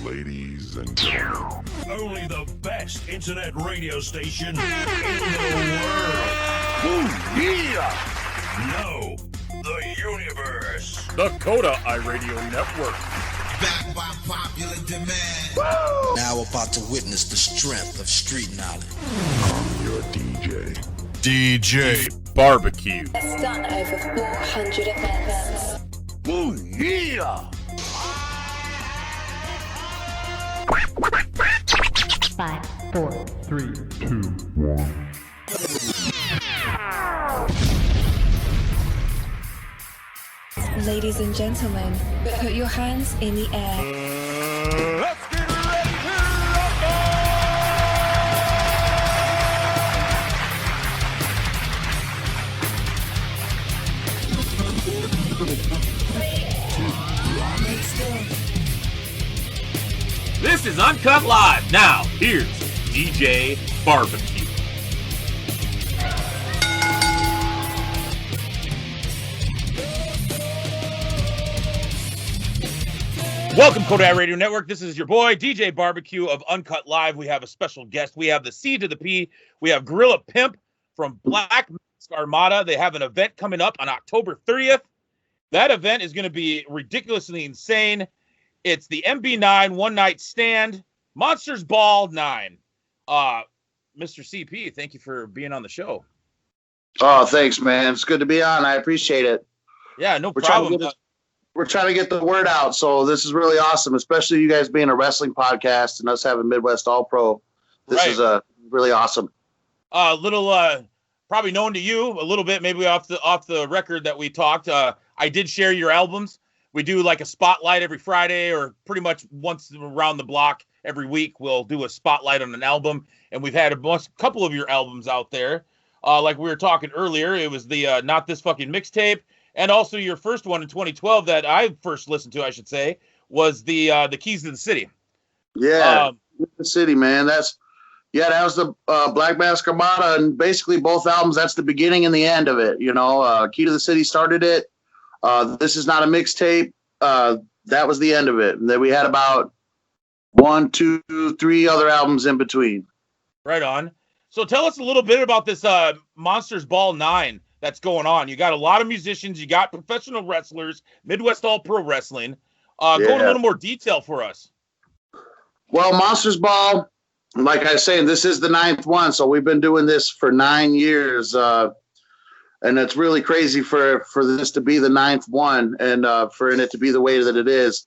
Ladies and gentlemen, only the best internet radio station in the world. ooh, yeah! No, the universe. The Kota iRadio Network. Back by popular demand. Woo! Now about to witness the strength of street knowledge. I'm your DJ. DjBBQ. Has done over 400 events. Ooh, yeah! 5, 4, 3, 2, 1. Ladies and gentlemen, put your hands in the air. Let's get ready to rumble! This is UnCut Live. Now, here's DjBBQ. Welcome, Kota iRadio Network. This is your boy, DjBBQ of UnCut Live. We have a special guest. We have the C to the P. We have Gorilla Pimp from Black Mask Armada. They have an event coming up on October 30th. That event is going to be ridiculously insane. It's the MB9 One Night Stand Monsters Ball 9. Mr. CP, thank you for being on the show. Oh, thanks, man. It's good to be on. I appreciate it. Yeah, no We're problem. We're trying to get the word out, so this is really awesome, especially you guys being a wrestling podcast and us having Midwest All-Pro. This Right. is really awesome. Little probably known to you a little bit, maybe off the record that we talked. I did share your albums. We do like a spotlight every Friday, or pretty much once around the block every week. We'll do a spotlight on an album, and we've had a couple of your albums out there. Like we were talking earlier, it was the Not This Fucking Mixtape, and also your first one in 2012 that I first listened to, I should say, was the Keys to the City. Yeah, the city, man. That was the Black Mask Armada, and basically both albums. That's the beginning and the end of it. You know, Key to the City started it. This is not a mixtape. That was the end of it. And then we had about 1, 2, 3 other albums in between. Right on. So tell us a little bit about this Monsters Ball 9 that's going on. You got a lot of musicians. You got professional wrestlers, Midwest All-Pro Wrestling. Go in a little more detail for us. Well, Monsters Ball, like I was saying, this is the 9th one. So we've been doing this for 9 years. And it's really crazy for this to be the 9th one, and for it to be the way that it is.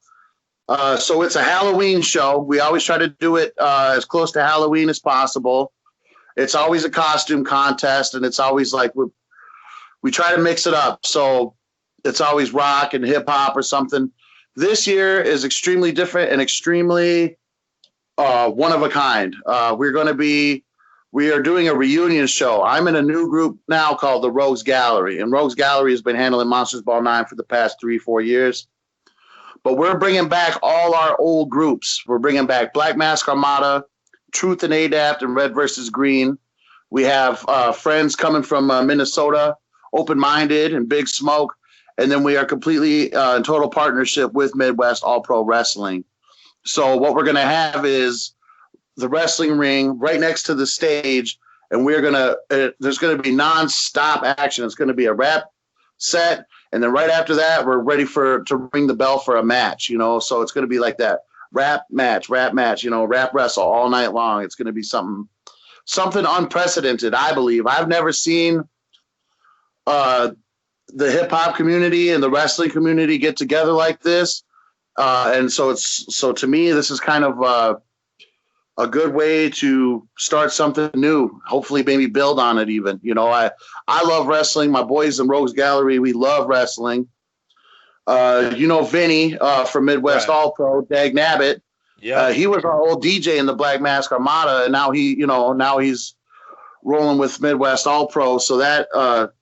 So it's a Halloween show. We always try to do it as close to Halloween as possible. It's always a costume contest, and it's always like we try to mix it up. So it's always rock and hip hop or something. This year is extremely different and extremely one of a kind. We are doing a reunion show. I'm in a new group now called the Rogues Gallery, and Rogues Gallery has been handling Monsters Ball 9 for the past 3-4 years. But we're bringing back all our old groups. We're bringing back Black Mask Armada, Truth and Adapt, and Red versus Green. We have friends coming from Minnesota, Open Minded and Big Smoke. And then we are completely in total partnership with Midwest All-Pro Wrestling. So what we're going to have is the wrestling ring right next to the stage, and there's going to be non-stop action. It's going to be a rap set, and then right after that, we're ready to ring the bell for a match, you know. So it's going to be like that rap match, you know, rap wrestle all night long. It's going to be something unprecedented, I believe. I've never seen the hip hop community and the wrestling community get together like this, and so to me, this is kind of a good way to start something new, hopefully maybe build on it even. You know, I love wrestling. My boys in Rogues Gallery, we love wrestling. You know, Vinny from Midwest All-Pro, Dag Nabbit. Yeah. He was our old DJ in the Black Mask Armada, and now he's rolling with Midwest All-Pro. So that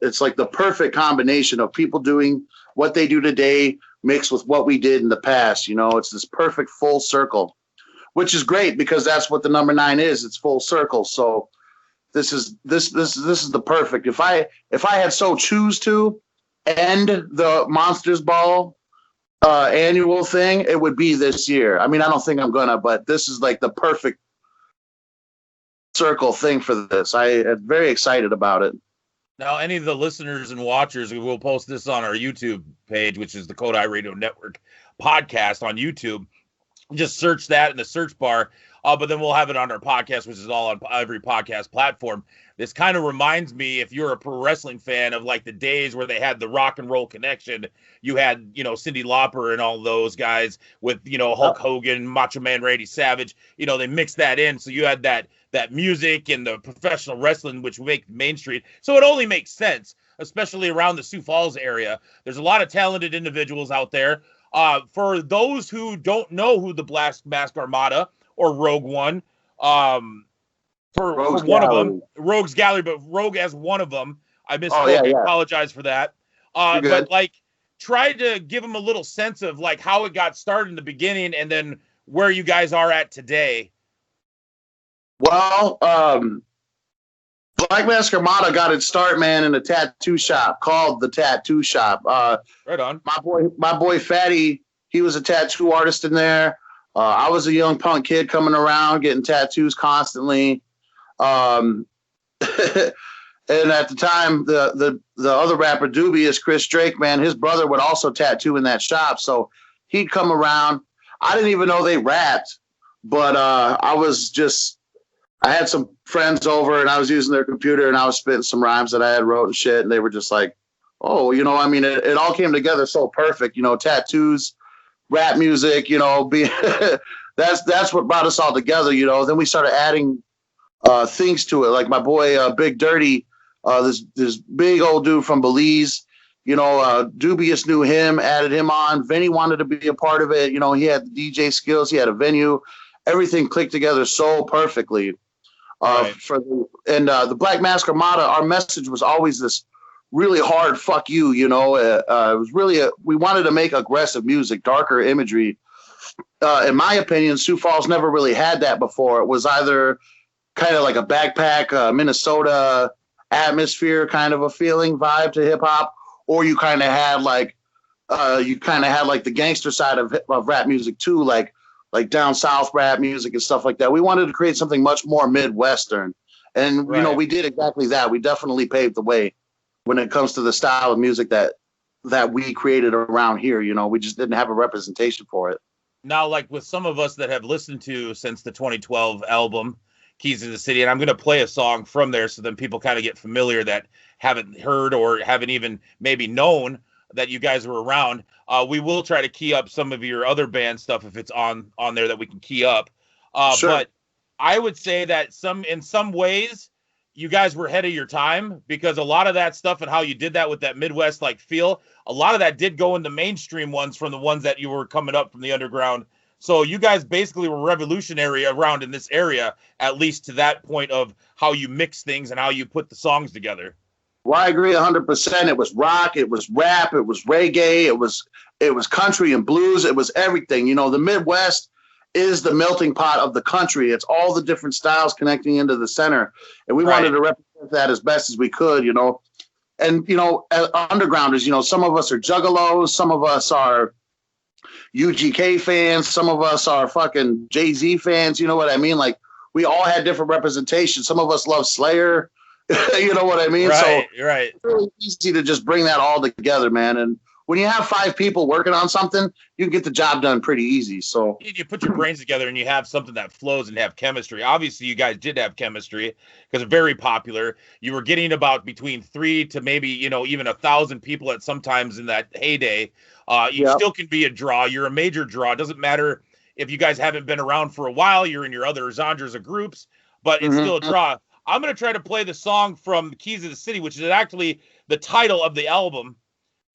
it's like the perfect combination of people doing what they do today mixed with what we did in the past. You know, it's this perfect full circle, which is great because that's what the number 9 is. It's full circle. So this is the perfect. If I had so choose to end the Monsters Ball annual thing, it would be this year. I mean, I don't think I'm gonna, but this is like the perfect circle thing for this. I am very excited about it. Now, any of the listeners and watchers, we will post this on our YouTube page, which is the Kota iRadio Network podcast on YouTube. Just search that in the search bar, but then we'll have it on our podcast, which is all on every podcast platform. This kind of reminds me, if you're a pro wrestling fan, of like the days where they had the Rock and Roll Connection. You had, Cyndi Lauper and all those guys with, Hulk Hogan, Macho Man Randy Savage. They mixed that in, so you had that music and the professional wrestling, which make Main Street. So it only makes sense, especially around the Sioux Falls area. There's a lot of talented individuals out there. For those who don't know who the Black Mask Armada or Rogue One, for one of them, Rogue's Gallery, but Rogue as one of them. I misspoke. I apologize for that. But try to give them a little sense of like how it got started in the beginning and then where you guys are at today. Well, Black Mask Armada got its start, man, in a tattoo shop called the Tattoo Shop. Right on. My boy Fatty, he was a tattoo artist in there. I was a young punk kid coming around getting tattoos constantly. And at the time, the other rapper, Dubious, Chris Drake, man, his brother would also tattoo in that shop. So he'd come around. I didn't even know they rapped, but I had some friends over and I was using their computer and I was spitting some rhymes that I had wrote and shit. And they were just like, oh, it all came together so perfect, tattoos, rap music, that's what brought us all together, Then we started adding things to it. Like my boy, Big Dirty, this big old dude from Belize, Dubious knew him, added him on. Vinny wanted to be a part of it. He had the DJ skills. He had a venue. Everything clicked together so perfectly. Right. The Black Mask Armada, our message was always this really hard fuck you, it was really we wanted to make aggressive music, darker imagery. In my opinion, Sioux Falls never really had that before. It was either kind of like a backpack, Minnesota atmosphere kind of a feeling vibe to hip hop, or you kind of had like the gangster side of rap music too, like down south rap music and stuff like that. We wanted to create something much more Midwestern. And, we did exactly that. We definitely paved the way when it comes to the style of music that we created around here. We just didn't have a representation for it. Now, like with some of us that have listened to since the 2012 album, Keys to the City, and I'm going to play a song from there so then people kind of get familiar that haven't heard or haven't even maybe known that you guys were around. We will try to key up some of your other band stuff if it's on there that we can key up. Sure. But I would say that in some ways you guys were ahead of your time, because a lot of that stuff and how you did that with that Midwest like feel, a lot of that did go in the mainstream ones from the ones that you were coming up from the underground. So you guys basically were revolutionary around in this area, at least to that point of how you mix things and how you put the songs together. Well, I agree 100%. It was rock, it was rap, it was reggae, it was country and blues, it was everything. The Midwest is the melting pot of the country. It's all the different styles connecting into the center. And we wanted to represent that as best as we could, And, as undergrounders, some of us are juggalos, some of us are UGK fans, some of us are fucking Jay-Z fans, you know what I mean? Like, we all had different representation. Some of us love Slayer, you know what I mean? Right, so right. It's really easy to just bring that all together, man. And when you have 5 people working on something, you can get the job done pretty easy. So you put your brains together and you have something that flows and have chemistry. Obviously, you guys did have chemistry because it's very popular. You were getting about between 3 to maybe, even 1,000 people at sometimes in that heyday. You still can be a draw. You're a major draw. It doesn't matter if you guys haven't been around for a while. You're in your other genres of groups, but it's still a draw. I'm going to try to play the song from Keys of the City, which is actually the title of the album.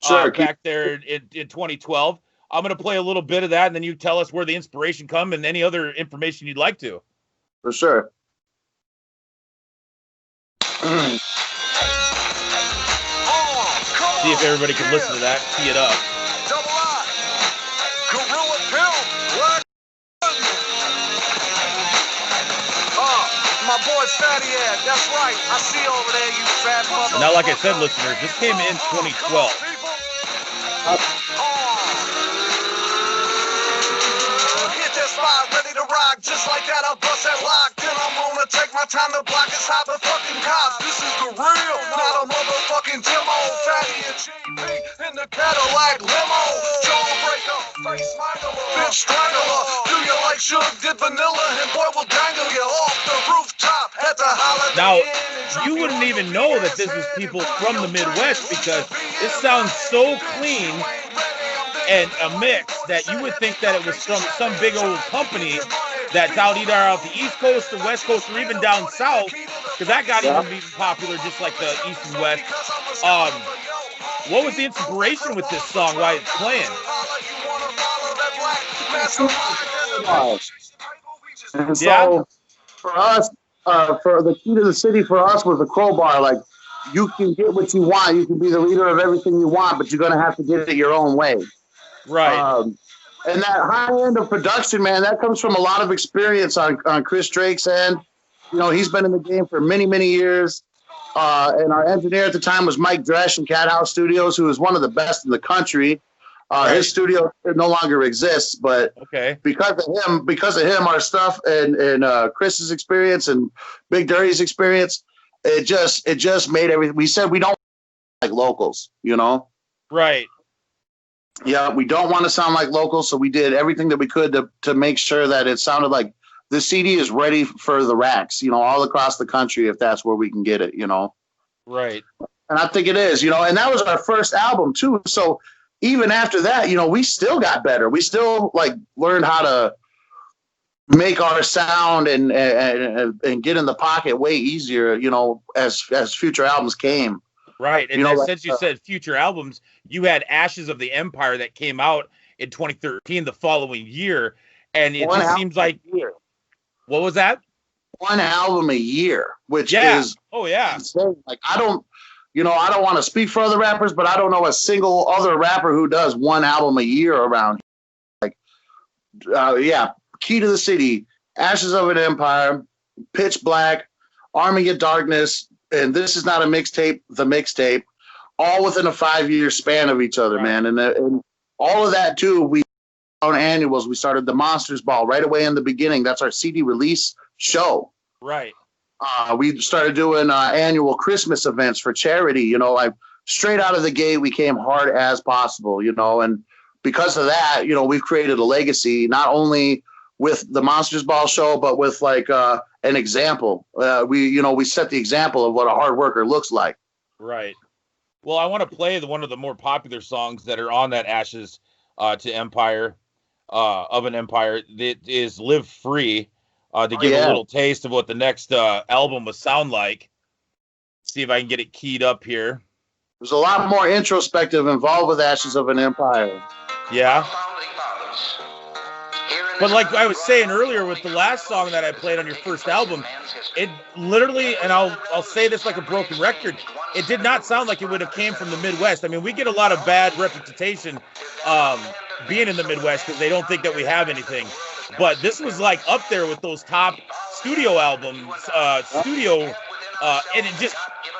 Sure. Back there in 2012. I'm going to play a little bit of that, and then you tell us where the inspiration come and any other information you'd like to. For sure. See if everybody can listen to that. Tee it up. Double I. Gorilla Pimp. What? My boy Fatty Ad. That's right. I see you over there, you fat mother. Now, like I said, listeners, this came in 2012. Cadillac limo, jawbreaker, face smiler, bitch strangler. Do you like sugar, did vanilla, and boy will dangle you off the rooftop at the Holiday Now, Inn. you wouldn't even know that this is people from the Midwest because it sounds so clean and a mix that you would think that it was from some big old company that's out either out the East Coast or West Coast or even down south, because that got even popular just like the East and West. What was the inspiration with this song? Why it's playing? And so for us, for the key to the city for us was a crowbar. Like, you can get what you want. You can be the leader of everything you want, but you're going to have to get it your own way. Right. And that high end of production, man, that comes from a lot of experience on Chris Drake's end. You know, he's been in the game for many, many years. And our engineer at the time was Mike Dresch in Cat House Studios, who is one of the best in the country. His studio no longer exists, but because of him, our stuff and Chris's experience and Big Dirty's experience, it just made everything. We said we don't like locals, you know? Right. Yeah, we don't want to sound like locals, so we did everything that we could to make sure that it sounded like the CD is ready for the racks, you know, all across the country if that's where we can get it, you know? Right. And I think it is, you know, and that was our first album too. So even after that, you know, we still got better. We still like learned how to make our sound and get in the pocket way easier, you know, as future albums came. Right. And you know, since you said future albums, you had Ashes of the Empire that came out in 2013, the following year. And it just seems like, what was that? One album a year, which is insane. Like, I don't want to speak for other rappers, but I don't know a single other rapper who does one album a year around here. Like, Key to the City, Ashes of an Empire, Pitch Black, Army of Darkness, and This Is Not a Mixtape, the mixtape, all within a 5-year span of each other, man. And all of that too, we on annuals. We started the Monsters Ball right away in the beginning. That's our CD release show. Right. We started doing annual Christmas events for charity. You know, like straight out of the gate, we came hard as possible, you know, and because of that, you know, we've created a legacy, not only with the Monsters Ball show, but with like an example. We set the example of what a hard worker looks like. Right. Well, I want to play one of the more popular songs that are on that Ashes to Empire of an Empire. That is Live Free, to give a little taste of what the next album will sound like. See if I can get it keyed up here. There's a lot more introspective involved with Ashes of an Empire. Yeah. But like I was saying earlier with the last song that I played on your first album, it literally, and I'll say this like a broken record, it did not sound like it would have came from the Midwest. I mean, we get a lot of bad reputation being in the Midwest because they don't think that we have anything. But this was like up there with those top studio albums, and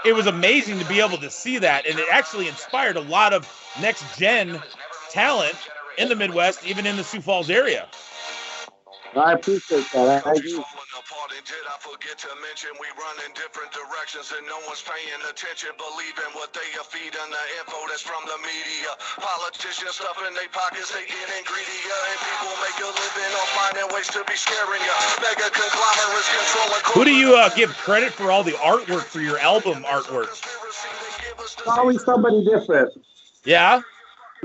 it was amazing to be able to see that. And it actually inspired a lot of next gen talent in the Midwest, even in the Sioux Falls area. I appreciate that. I agree. Did I forget to mention we run in different directions and no one's paying attention, believing what they are feeding the info that's from the media. Politicians stuff in their pockets, they getting greedier, and people make a living on finding ways to be scaring you. Mega conglomerates controlling. Who do you give credit for all the artwork for your album artwork? It's always somebody different. Yeah?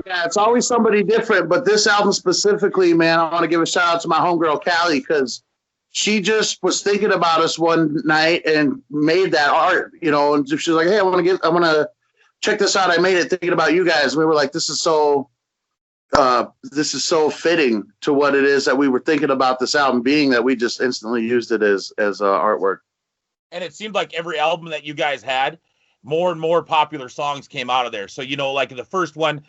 Yeah, it's always somebody different, but this album specifically, man, I want to give a shout out to my homegirl Callie, because she just was thinking about us one night and made that art, you know, and she was like, hey, I want to check this out. I made it thinking about you guys. We were like, this is so fitting to what it is that we were thinking about this album being, that we just instantly used it as artwork. And it seemed like every album that you guys had, more and more popular songs came out of there. So, you know, like the first one,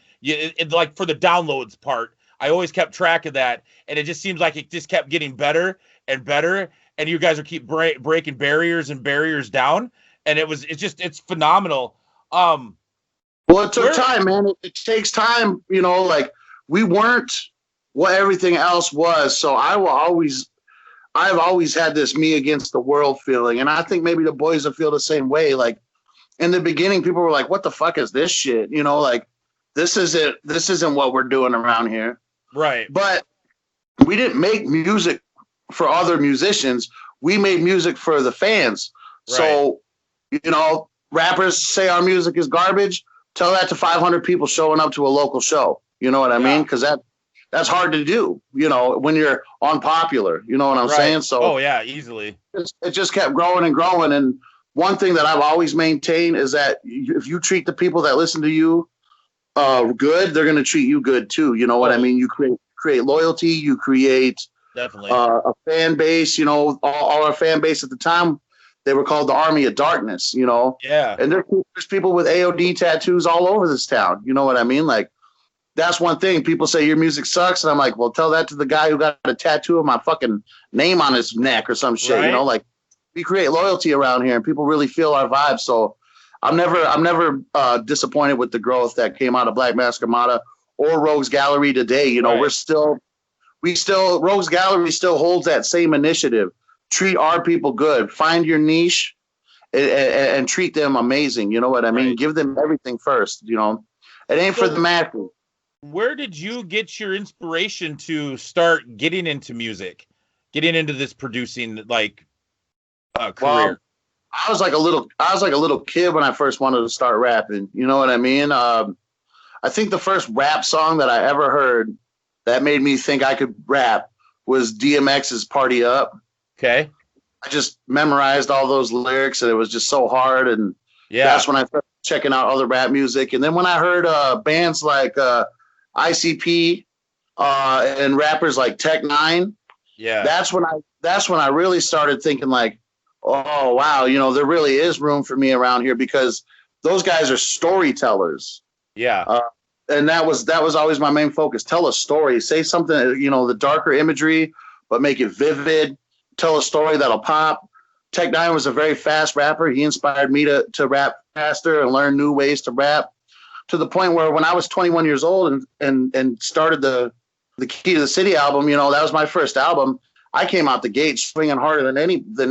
like for the downloads part, I always kept track of that. And it just seems like it just kept getting better and better. And you guys are keep breaking barriers and barriers down. And it's phenomenal. Well, it took time, man. It takes time, you know, like we weren't what everything else was. So I've always had this me against the world feeling. And I think maybe the boys will feel the same way. Like in the beginning, people were like, what the fuck is this shit? You know, like this isn't what we're doing around here. Right. But we didn't make music for other musicians. We made music for the fans. Right. So, rappers say our music is garbage. Tell that to 500 people showing up to a local show. You know what I mean? Because that's hard to do, when you're unpopular. You know what I'm saying? So, oh, yeah, easily. It just kept growing and growing. And one thing that I've always maintained is that if you treat the people that listen to you good, they're going to treat you good too. You know what I mean? You create loyalty. You create definitely a fan base. All our fan base at the time, they were called the Army of Darkness. Yeah. And there's people with AOD tattoos all over this town. You know what I mean? Like, that's one thing. People say your music sucks, and I'm like, well, tell that to the guy who got a tattoo of my fucking name on his neck or some shit. Right. Like, we create loyalty around here, and people really feel our vibe. So I'm never disappointed with the growth that came out of Black Mask Armada or Rogues Gallery today. Right. Rogues Gallery still holds that same initiative. Treat our people good. Find your niche and treat them amazing. You know what I mean? Right. Give them everything first. It ain't for the masses. Where did you get your inspiration to start getting into music, getting into this producing career? Well, I was like a little kid when I first wanted to start rapping. You know what I mean? I think the first rap song that I ever heard that made me think I could rap was DMX's "Party Up." Okay. I just memorized all those lyrics, and it was just so hard. And that's when I started checking out other rap music. And then when I heard bands like ICP and rappers like Tech Nine, that's when I really started thinking like, oh wow, there really is room for me around here, because those guys are storytellers. And that was always my main focus. Tell a story, say something, the darker imagery, but make it vivid. Tell a story that'll pop. Tech Nine was a very fast rapper. He inspired me to rap faster and learn new ways to rap, to the point where when I was 21 years old and started the Key to the City album, that was my first album. I came out the gate swinging harder than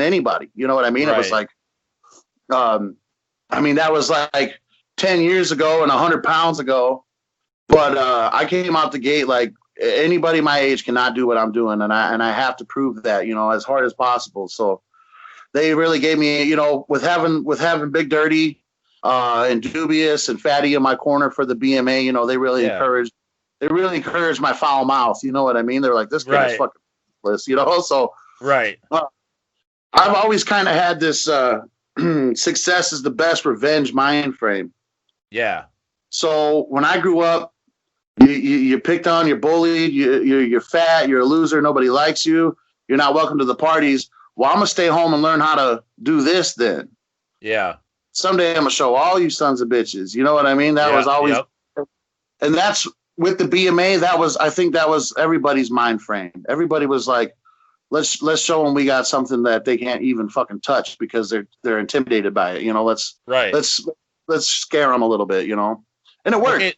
anybody. You know what I mean? Right. It was like, that was like 10 years ago and 100 pounds ago. But I came out the gate like anybody my age cannot do what I'm doing, and I have to prove that, as hard as possible. So they really gave me, with having Big Dirty and Dubious and Fatty in my corner for the BMA, they really encouraged my foul mouth. You know what I mean? They're like, this guy is fucking list, So I've always kind of had this success is the best revenge mind frame. Yeah. So when I grew up, you're picked on, you're bullied, you're fat, you're a loser, nobody likes you, you're not welcome to the parties. Well, I'm gonna stay home and learn how to do this then. Yeah. Someday I'm gonna show all you sons of bitches. You know what I mean? That was always, and that's with the BMA. I think that was everybody's mind frame. Everybody was like, let's show them we got something that they can't even fucking touch because they're intimidated by it. Let's scare them a little bit. And it worked. Okay.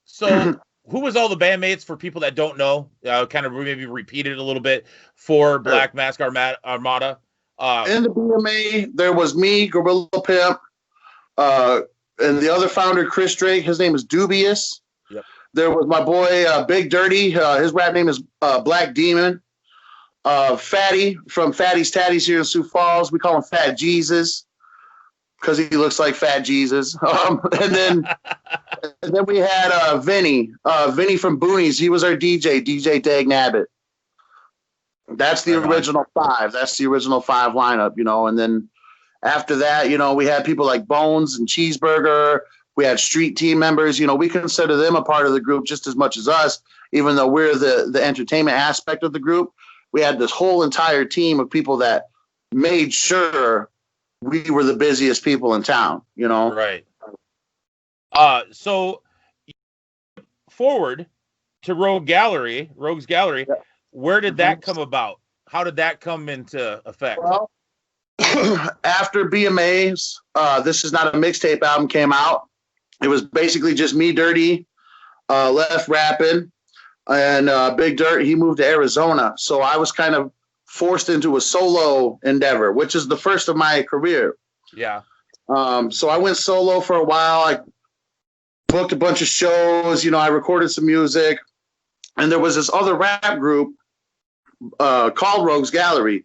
So who was all the bandmates for people that don't know? Kind of maybe repeat it a little bit for Black Mask Armada. In the BMA, there was me, Gorilla Pimp, and the other founder, Chris Drake. His name is Dubious. Yep. There was my boy, Big Dirty. His rap name is Black Demon. Fatty from Fatty's Tatties here in Sioux Falls. We call him Fat Jesus because he looks like Fat Jesus. And then we had Vinny from Boonies. He was our DJ Dag Nabbit. That's the original five. That's the original five lineup, And then after that, we had people like Bones and Cheeseburger. We had street team members. We consider them a part of the group just as much as us, even though we're the entertainment aspect of the group. We had this whole entire team of people that made sure we were the busiest people in town, Right. So forward to Rogues Gallery, where did that come about? How did that come into effect? Well, after BMA's, This Is Not a Mixtape album came out. It was basically just me, Dirty, left rapping, and Big Dirt, he moved to Arizona. So I was kind of forced into a solo endeavor, which is the first of my career. Yeah. So I went solo for a while. booked a bunch of shows. You know, I recorded some music, and there was this other rap group called Rogues Gallery.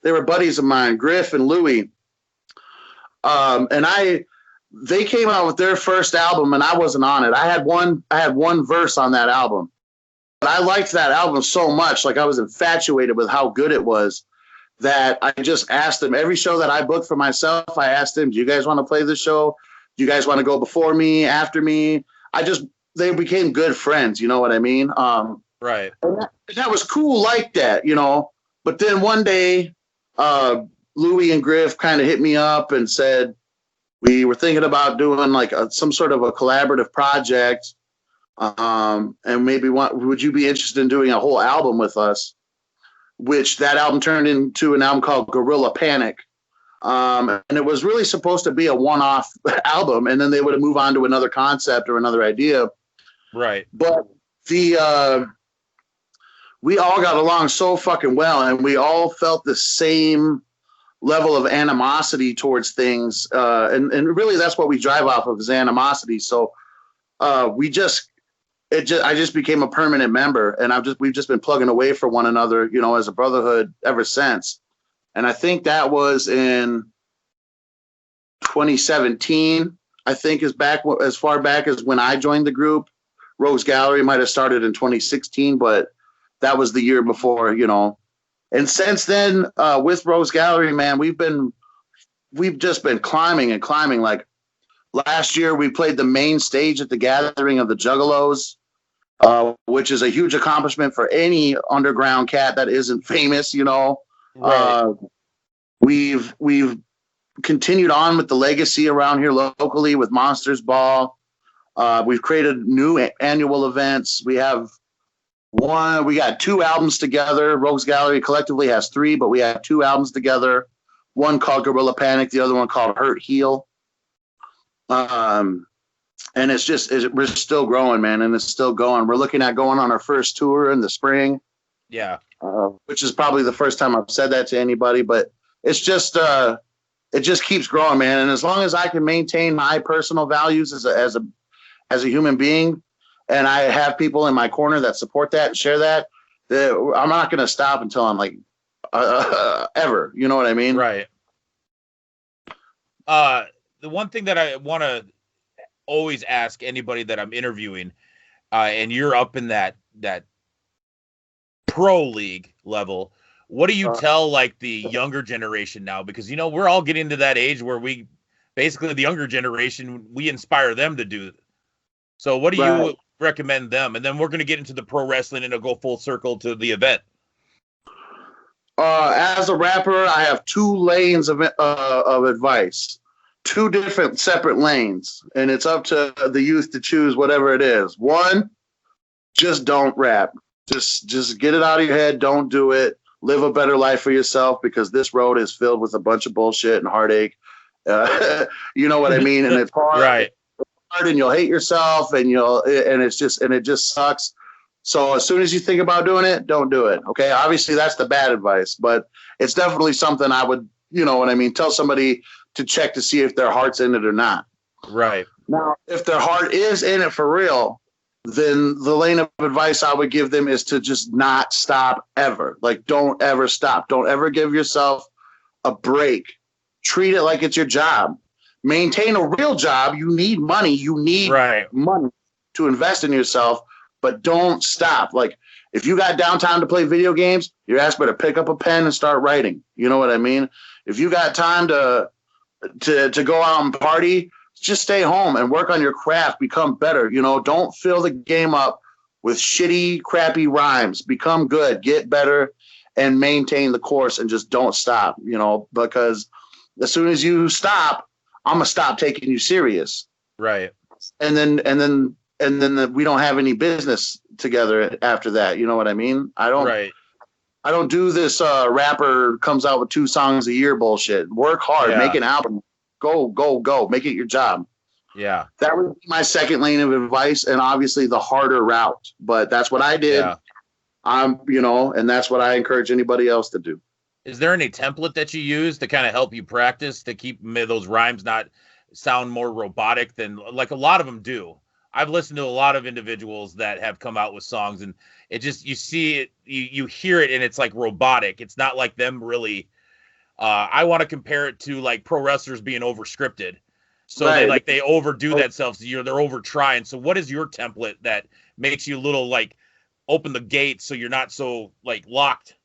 They were buddies of mine, Griff and Louie. They came out with their first album, and I wasn't on it. I had one verse on that album, but I liked that album so much, like I was infatuated with how good it was, that I just asked them every show that I booked for myself. I asked them, "Do you guys want to play this show? Do you guys want to go before me, after me?" They became good friends. You know what I mean? Right. And that was cool like that, you know. But then one day, Louie and Griff kind of hit me up and said, we were thinking about doing like some sort of a collaborative project, and maybe would you be interested in doing a whole album with us? Which that album turned into an album called Gorilla Panic, and it was really supposed to be a one-off album, and then they would move on to another concept or another idea. Right. But we all got along so fucking well, and we all felt the same level of animosity towards things, and really that's what we drive off of, is animosity. So I just became a permanent member, and we've just been plugging away for one another, you know, as a brotherhood ever since. And I think that was in 2017. I think is back as far back as when I joined the group. Rogues Gallery might have started in 2016, but that was the year before, you know. And since then, with Rogues Gallery, man, we've just been climbing and climbing. Like last year, we played the main stage at the Gathering of the Juggalos, which is a huge accomplishment for any underground cat that isn't famous, you know. Right. We've continued on with the legacy around here locally with Monsters Ball. We've created new annual events. We got 2 albums together. Rogues Gallery collectively has 3, but we have 2 albums together. One called Gorilla Panic, the other one called Hurt Heal. And we're still growing, man, and it's still going. We're looking at going on our first tour in the spring. Yeah. Which is probably the first time I've said that to anybody, but it's just it just keeps growing, man. And as long as I can maintain my personal values as a human being, and I have people in my corner that support that and share that, I'm not going to stop until I'm like, ever. You know what I mean? Right. The one thing that I want to always ask anybody that I'm interviewing, and you're up in that pro league level, what do you tell like the younger generation now? Because, you know, we're all getting to that age where we basically, the younger generation, we inspire them to do. So what do you recommend them? And then we're going to get into the pro wrestling, and it'll go full circle to the event. As a rapper, I have 2 lanes of advice, 2 different separate lanes, and it's up to the youth to choose whatever it is. 1, just don't rap. Just get it out of your head. Don't do it. Live a better life for yourself, because this road is filled with a bunch of bullshit and heartache. You know what I mean? And it's hard. Right. And you'll hate yourself, and it just sucks. So as soon as you think about doing it, don't do it. Okay. Obviously that's the bad advice, but it's definitely something I would, you know what I mean, tell somebody to check to see if their heart's in it or not. Right. Now, if their heart is in it for real, then the lane of advice I would give them is to just not stop ever. Like, don't ever stop. Don't ever give yourself a break. Treat it like it's your job. Maintain a real job. You need money. You need money to invest in yourself, but don't stop. Like, if you got downtime to play video games, your ass better pick up a pen and start writing. You know what I mean? If you got time to go out and party, just stay home and work on your craft. Become better. You know, don't fill the game up with shitty, crappy rhymes. Become good. Get better and maintain the course, and just don't stop. You know, because as soon as you stop, I'm gonna stop taking you serious. Right. And then we don't have any business together after that. You know what I mean? I don't do this rapper comes out with 2 songs a year bullshit. Work hard, make an album, go, make it your job. Yeah. That would be my second lane of advice, and obviously the harder route. But that's what I did. Yeah. And that's what I encourage anybody else to do. Is there any template that you use to kind of help you practice to keep those rhymes not sound more robotic than, like, a lot of them do? I've listened to a lot of individuals that have come out with songs, and it just, you see it, you hear it, and it's like robotic. It's not like them really. I want to compare it to like pro wrestlers being over scripted. So they overdo themselves. They're over trying. So what is your template that makes you a little like open the gate so you're not so like locked?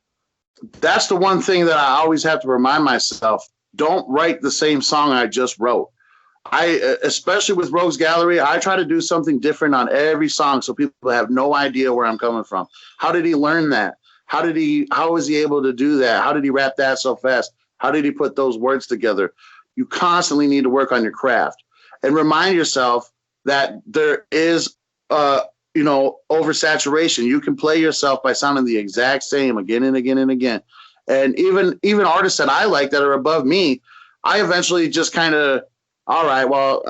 That's the one thing that I always have to remind myself. Don't write the same song I just wrote. Especially with Rogues Gallery, I try to do something different on every song so people have no idea where I'm coming from. How did he learn that? How was he able to do that? How did he rap that so fast? How did he put those words together? You constantly need to work on your craft and remind yourself that there is, oversaturation. You can play yourself by sounding the exact same again and again and again. And even artists that I like that are above me, I eventually just kind of, all right, well,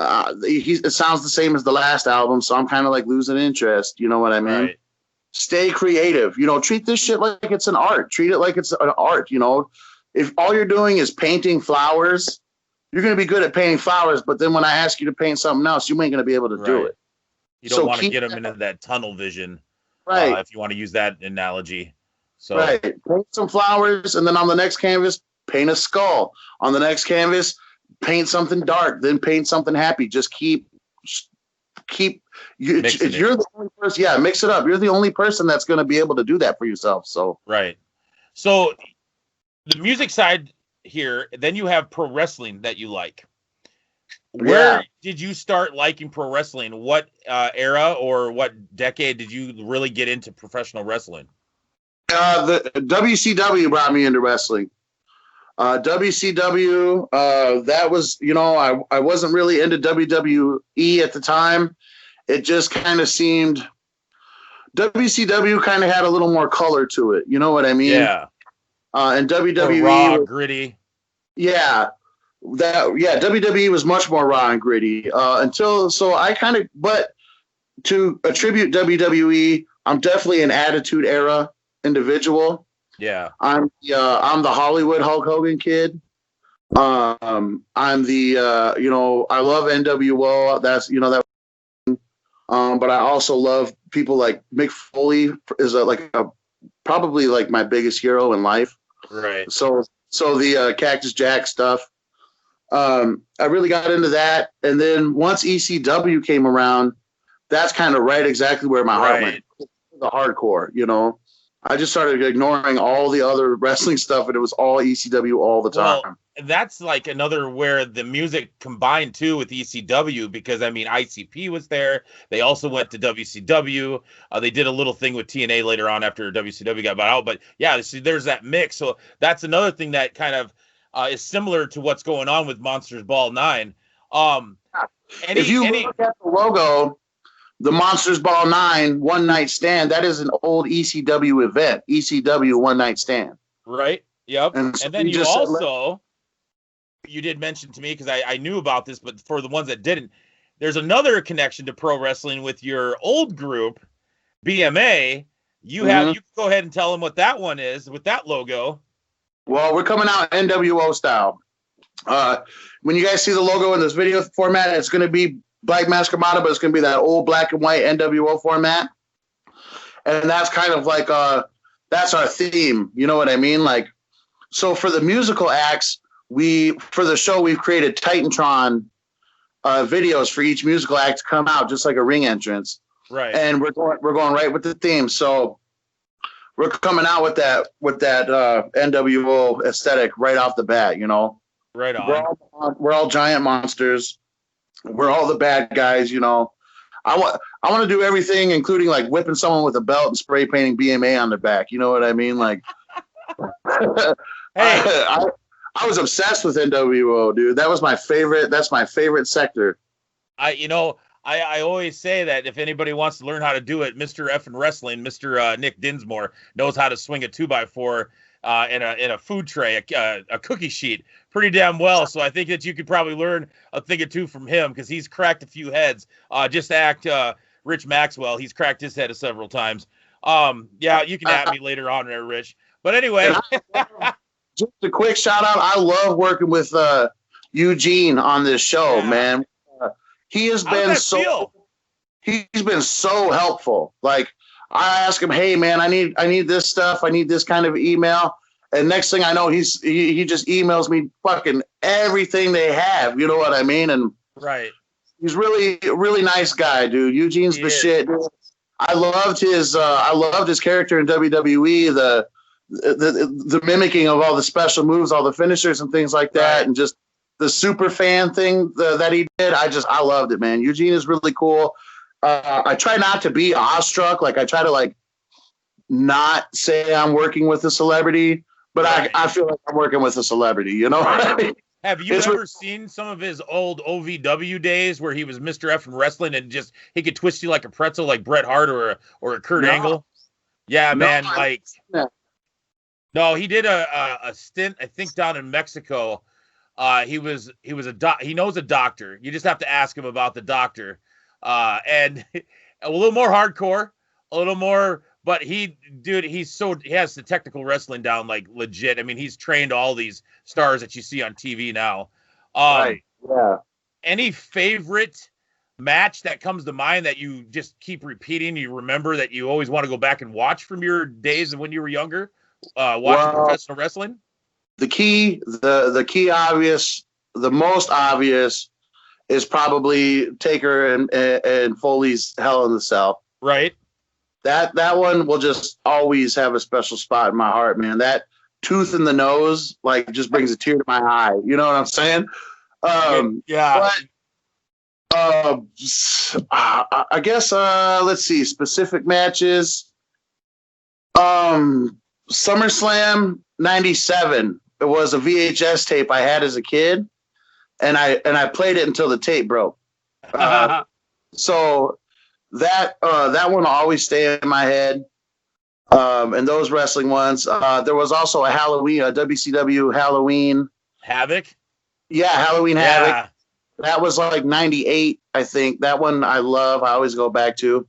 it sounds the same as the last album, so I'm kind of like losing interest. You know what I mean? Right. Stay creative. Treat this shit like it's an art. Treat it like it's an art. If all you're doing is painting flowers, you're going to be good at painting flowers, but then when I ask you to paint something else, you ain't going to be able to do it. You don't want to get them into that tunnel vision, right? If you want to use that analogy. So right, paint some flowers, and then on the next canvas, paint a skull. On the next canvas, paint something dark, then paint something happy. Just keep. You're the only person. Yeah, mix it up. You're the only person that's going to be able to do that for yourself. So right. So the music side here, then you have pro wrestling that you like. Where did you start liking pro wrestling? What era or what decade did you really get into professional wrestling? The WCW brought me into wrestling. WCW, that was, I wasn't really into WWE at the time. It just kind of seemed, WCW kind of had a little more color to it. You know what I mean? Yeah. And WWE, raw, gritty. Yeah. WWE was much more raw and gritty. But to attribute WWE, I'm definitely an Attitude Era individual. Yeah. I'm the Hollywood Hulk Hogan kid. I'm the I love NWO. That's but I also love people like Mick Foley is probably like my biggest hero in life. Right. So the Cactus Jack stuff. I really got into that, and then once ECW came around, that's kind of exactly where my heart went. The hardcore, I just started ignoring all the other wrestling stuff, and it was all ECW all the time. Well, that's like another where the music combined too with ECW, because ICP was there. They also went to WCW. They did a little thing with TNA later on after WCW got bought out. But yeah, there's that mix. So that's another thing that kind of is similar to what's going on with Monsters Ball 9. If you look at the logo, the Monsters Ball 9 One Night Stand, that is an old ECW event, ECW One Night Stand. Right. Yep. And then you did mention to me, because I knew about this, but for the ones that didn't, there's another connection to pro wrestling with your old group, BMA. You can go ahead and tell them what that one is with that logo. Well, we're coming out NWO style. When you guys see the logo in this video format, it's going to be Black Mask Armada, but it's going to be that old black and white NWO format. And that's kind of like, that's our theme. You know what I mean? Like, so for the musical acts, for the show, we've created Titantron videos for each musical act to come out, just like a ring entrance. Right. And we're going right with the theme. So we're coming out with that NWO aesthetic right off the bat, Right on. We're all giant monsters. We're all the bad guys, I want to do everything, including like whipping someone with a belt and spray painting BMA on their back. You know what I mean? Like, hey, I was obsessed with NWO, dude. That was my favorite. That's my favorite sector. I always say that if anybody wants to learn how to do it, Mr. Effin' Wrestling, Mr. Nick Dinsmore knows how to swing a 2x4 in a food tray, a cookie sheet, pretty damn well. So I think that you could probably learn a thing or two from him, because he's cracked a few heads. Just act Rich Maxwell. He's cracked his head several times. Yeah, you can at me later on there, Rich. But anyway. Just a quick shout out. I love working with Eugene on this show, man. He has been he's been so helpful. Like I ask him, hey man, I need this stuff. I need this kind of email. And next thing I know, he just emails me fucking everything they have. You know what I mean? And right. He's really, really nice guy, dude. Eugene's the shit. Dude. I loved his character in WWE, the mimicking of all the special moves, all the finishers and things like that, and just the super fan thing that he did. I loved it, man. Eugene is really cool. I try not to be awestruck. Like I try to like not say I'm working with a celebrity, but I feel like I'm working with a celebrity. You know what I mean? Have you ever seen some of his old OVW days where he was Mr. F in wrestling and just he could twist you like a pretzel, like Bret Hart or a Kurt Angle? Yeah, man. Like, no, he did a stint, I think, down in Mexico. He knows a doctor. You just have to ask him about the doctor, and a little more hardcore, a little more. But he has the technical wrestling down like legit. I mean, he's trained all these stars that you see on TV now. Right. Yeah. Any favorite match that comes to mind that you just keep repeating? You remember that you always want to go back and watch from your days of when you were younger, watching professional wrestling? The most obvious is probably Taker and Foley's Hell in the Cell. Right. That one will just always have a special spot in my heart, man. That tooth in the nose, like, just brings a tear to my eye. You know what I'm saying? Yeah. But I guess let's see, specific matches. SummerSlam '97. It was a VHS tape I had as a kid, and I played it until the tape broke. So that one will always stay in my head. And those wrestling ones. There was also a WCW Halloween Havoc. Yeah, Halloween Havoc. That was like '98, I think. That one I love. I always go back to.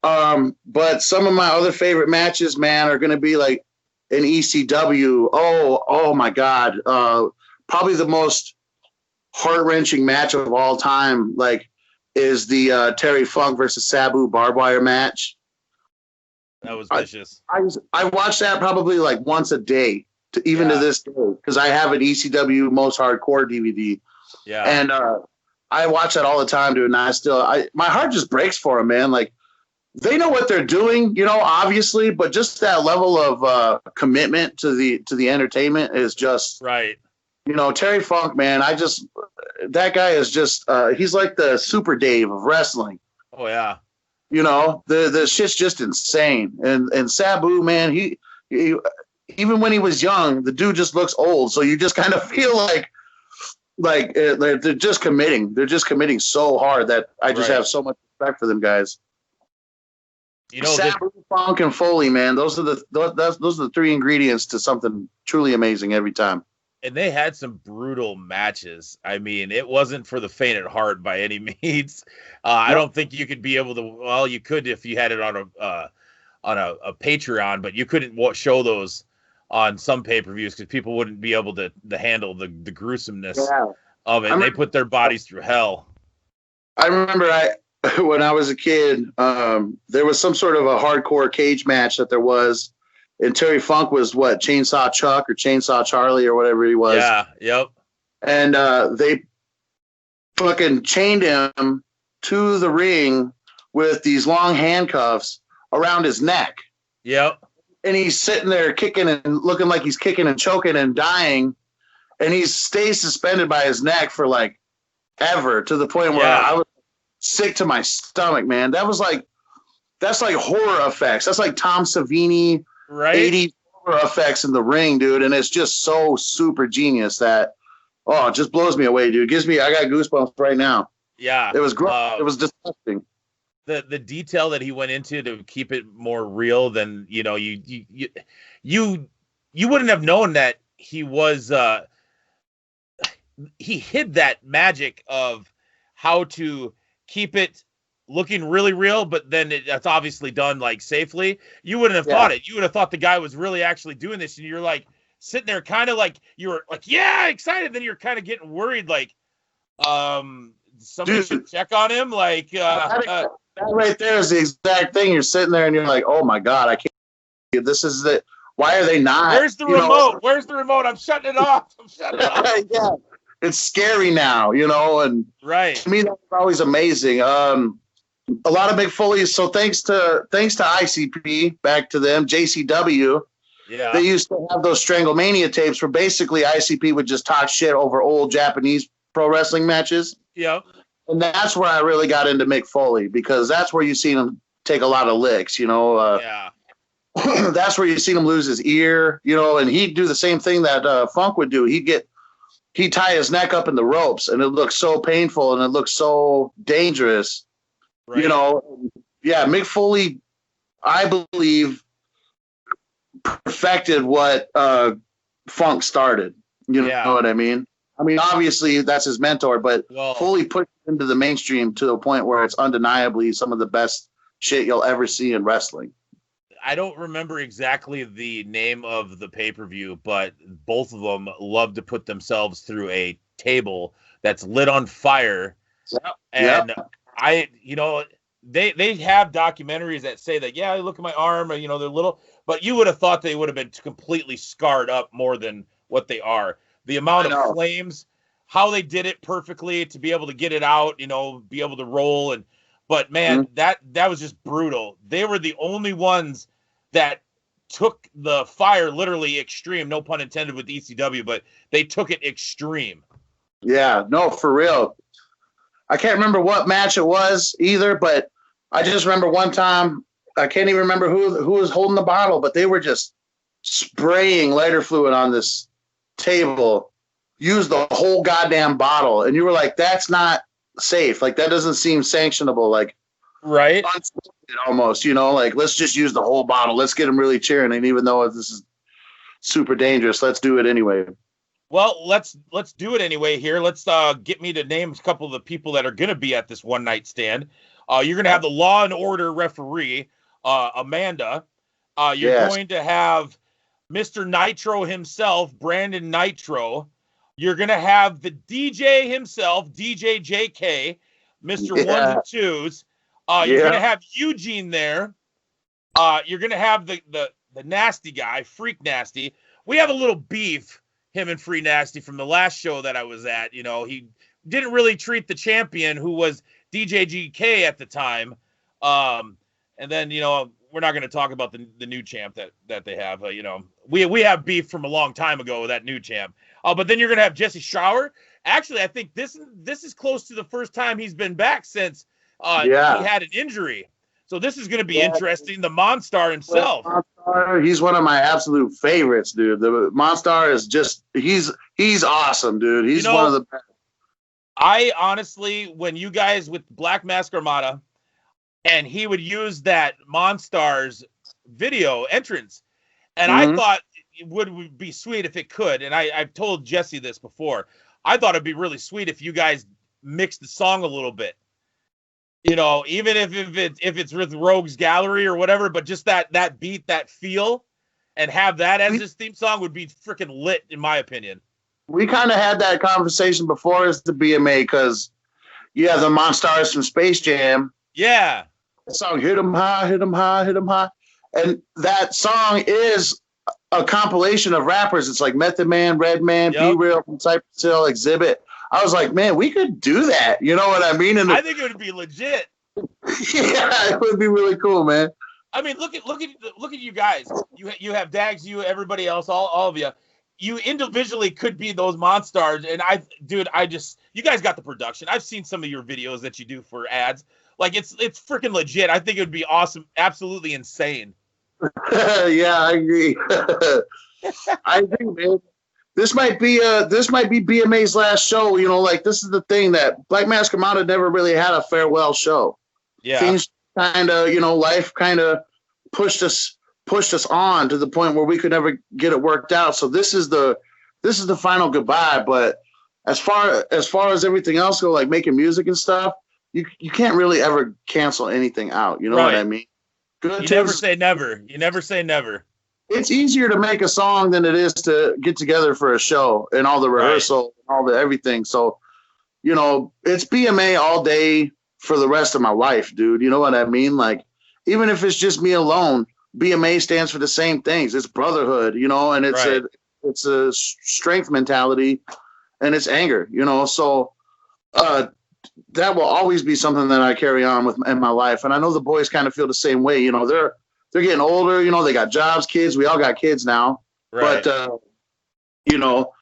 But some of my other favorite matches, man, are going to be like an ECW. Oh my God. Probably the most heart-wrenching match of all time, like, is the Terry Funk versus Sabu barbed wire match. That was vicious. I watch that probably like once a day, to this day, because I have an ECW Most Hardcore DVD. Yeah. And I watch that all the time, dude. And my heart just breaks for them, man. Like, they know what they're doing, obviously, but just that level of commitment to the entertainment is just right. Terry Funk, man. That guy is just he's like the Super Dave of wrestling. Oh yeah. The shit's just insane. And Sabu, man, he even when he was young, the dude just looks old. So you just kind of feel like they're just committing. They're just committing so hard that I just have so much respect for them guys. Sabu, Funk, and Foley, man. Those are the three ingredients to something truly amazing every time. And they had some brutal matches. I mean, it wasn't for the faint at heart by any means. I don't think you could be able to. Well, you could if you had it on a Patreon, but you couldn't show those on some pay-per-views because people wouldn't be able to handle the gruesomeness of it. And they put their bodies through hell. I remember when I was a kid, there was some sort of a hardcore cage match that there was. And Terry Funk was Chainsaw Chuck or Chainsaw Charlie or whatever he was. Yeah, yep. And they fucking chained him to the ring with these long handcuffs around his neck. Yep. And he's sitting there kicking and looking like he's kicking and choking and dying. And he stays suspended by his neck for like ever, to the point where I was sick to my stomach, man. That's like horror effects. That's like Tom Savini. Right. 80 effects in the ring, dude, and it's just so super genius that it just blows me away, dude. I got goosebumps right now. Yeah. It was gross. It was disgusting. The detail that he went into to keep it more real than you wouldn't have known that he was he hid that magic of how to keep it looking really real, but then that's obviously done like safely. You wouldn't have thought it. You would have thought the guy was really actually doing this, and you're like sitting there kind of like you were like, yeah, excited. Then you're kind of getting worried, like, somebody Dude. should check on him. Like, That right there is the exact thing. You're sitting there and you're like, oh my God, I can't. This is the. Why are they not? where's the remote? Where's the remote? I'm shutting it off. Yeah, it's scary now, and Right. to me that's always amazing. A lot of big Foley's. So thanks to ICP, back to them, JCW. Yeah. They used to have those Stranglemania tapes where basically ICP would just talk shit over old Japanese pro wrestling matches. Yep. And that's where I really got into Mick Foley, because that's where you seen him take a lot of licks, Yeah. That's where you seen him lose his ear, and he'd do the same thing that Funk would do. He'd tie his neck up in the ropes, and it looked so painful and it looked so dangerous, Right. Yeah, Mick Foley, I believe, perfected what Funk started. You know what I mean? I mean, obviously that's his mentor, but Foley put him into the mainstream to a point where it's undeniably some of the best shit you'll ever see in wrestling. I don't remember exactly the name of the pay-per-view, but both of them love to put themselves through a table that's lit on fire. Yep. And they have documentaries that say that, yeah, look at my arm, they're little, but you would have thought they would have been completely scarred up more than what they are. The amount of flames, how they did it perfectly to be able to get it out, be able to roll. But man, that was just brutal. They were the only ones that took the fire literally extreme, no pun intended with ECW, but they took it extreme. Yeah, no, for real. I can't remember what match it was either, but I just remember one time, I can't even remember who was holding the bottle, but they were just spraying lighter fluid on this table, used the whole goddamn bottle. And you were like, that's not safe. Like, that doesn't seem sanctionable. Like, right. Almost, like, let's just use the whole bottle. Let's get them really cheering. And even though this is super dangerous, let's do it anyway. Well, let's do it anyway here. Let's get me to name a couple of the people that are going to be at this one night stand. You're going to have the Law and Order referee, Amanda. You're going to have Mr. Nitro himself, Brandon Nitro. You're going to have the DJ himself, DjJK, Mr. Ones and Twos. You're going to have Eugene there. You're going to have the nasty guy, Freak Nasty. We have a little beef, him and Free Nasty, from the last show that I was at. He didn't really treat the champion, who was DjGK at the time. And then, we're not going to talk about the new champ that they have. We have beef from a long time ago with that new champ. But then you're going to have Jesse Schauer. Actually, I think this is close to the first time he's been back since he had an injury. So this is going to be interesting. The Monstar himself. Monstar, he's one of my absolute favorites, dude. The Monstar is just he's awesome, dude. He's one of the best. I honestly, when you guys with Black Mask Armada, and he would use that Monstar's video entrance, and I thought it would be sweet if it could. And I've told Jesse this before. I thought it'd be really sweet if you guys mixed the song a little bit. Even if it's with Rogue's Gallery or whatever, but just that beat, that feel, and have that as his theme song would be freaking lit, in my opinion. We kind of had that conversation before as the BMA, because the Monstars from Space Jam. Yeah. The song Hit 'em High, Hit 'em High, Hit 'em High. And that song is a compilation of rappers. It's like Method Man, Redman, Be Real, from Cypress Hill, Exhibit. I was like, man, we could do that. You know what I mean? And I think it would be legit. Yeah, it would be really cool, man. I mean, look at you guys. You have Dags, you, everybody else, all of you. You individually could be those Monstars, and you guys got the production. I've seen some of your videos that you do for ads. Like, it's freaking legit. I think it would be awesome, absolutely insane. Yeah, I agree. I agree, man. This might be BMA's last show. This is the thing, that Black Mask Armada never really had a farewell show. Yeah. Things kind of, life kind of pushed us on to the point where we could never get it worked out. So this is the final goodbye. But as far as everything else go, like making music and stuff, you can't really ever cancel anything out. You know what I mean? You never say never. You never say never. It's easier to make a song than it is to get together for a show and all the rehearsal and all the everything. So you know, it's BMA all day for the rest of my life, dude. You know what I mean? Like, even if it's just me alone, BMA stands for the same things. It's brotherhood, you know, and it's a strength mentality, and it's anger, you know. So that will always be something that I carry on with in my life. And I know the boys kind of feel the same way. You know, they're getting older. You know, they got jobs, kids. We all got kids now. Right. But you know,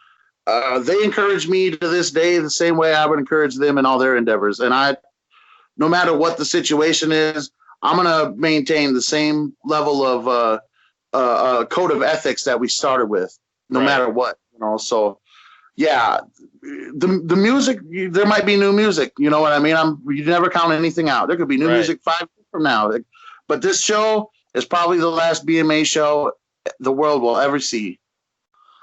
they encourage me to this day the same way I would encourage them in all their endeavors. And no matter what the situation is, I'm gonna maintain the same level of code of ethics that we started with, no matter what. You know, so yeah, the music, there might be new music. You know what I mean? You never count anything out. There could be new music 5 years from now. But this show is probably the last BMA show the world will ever see.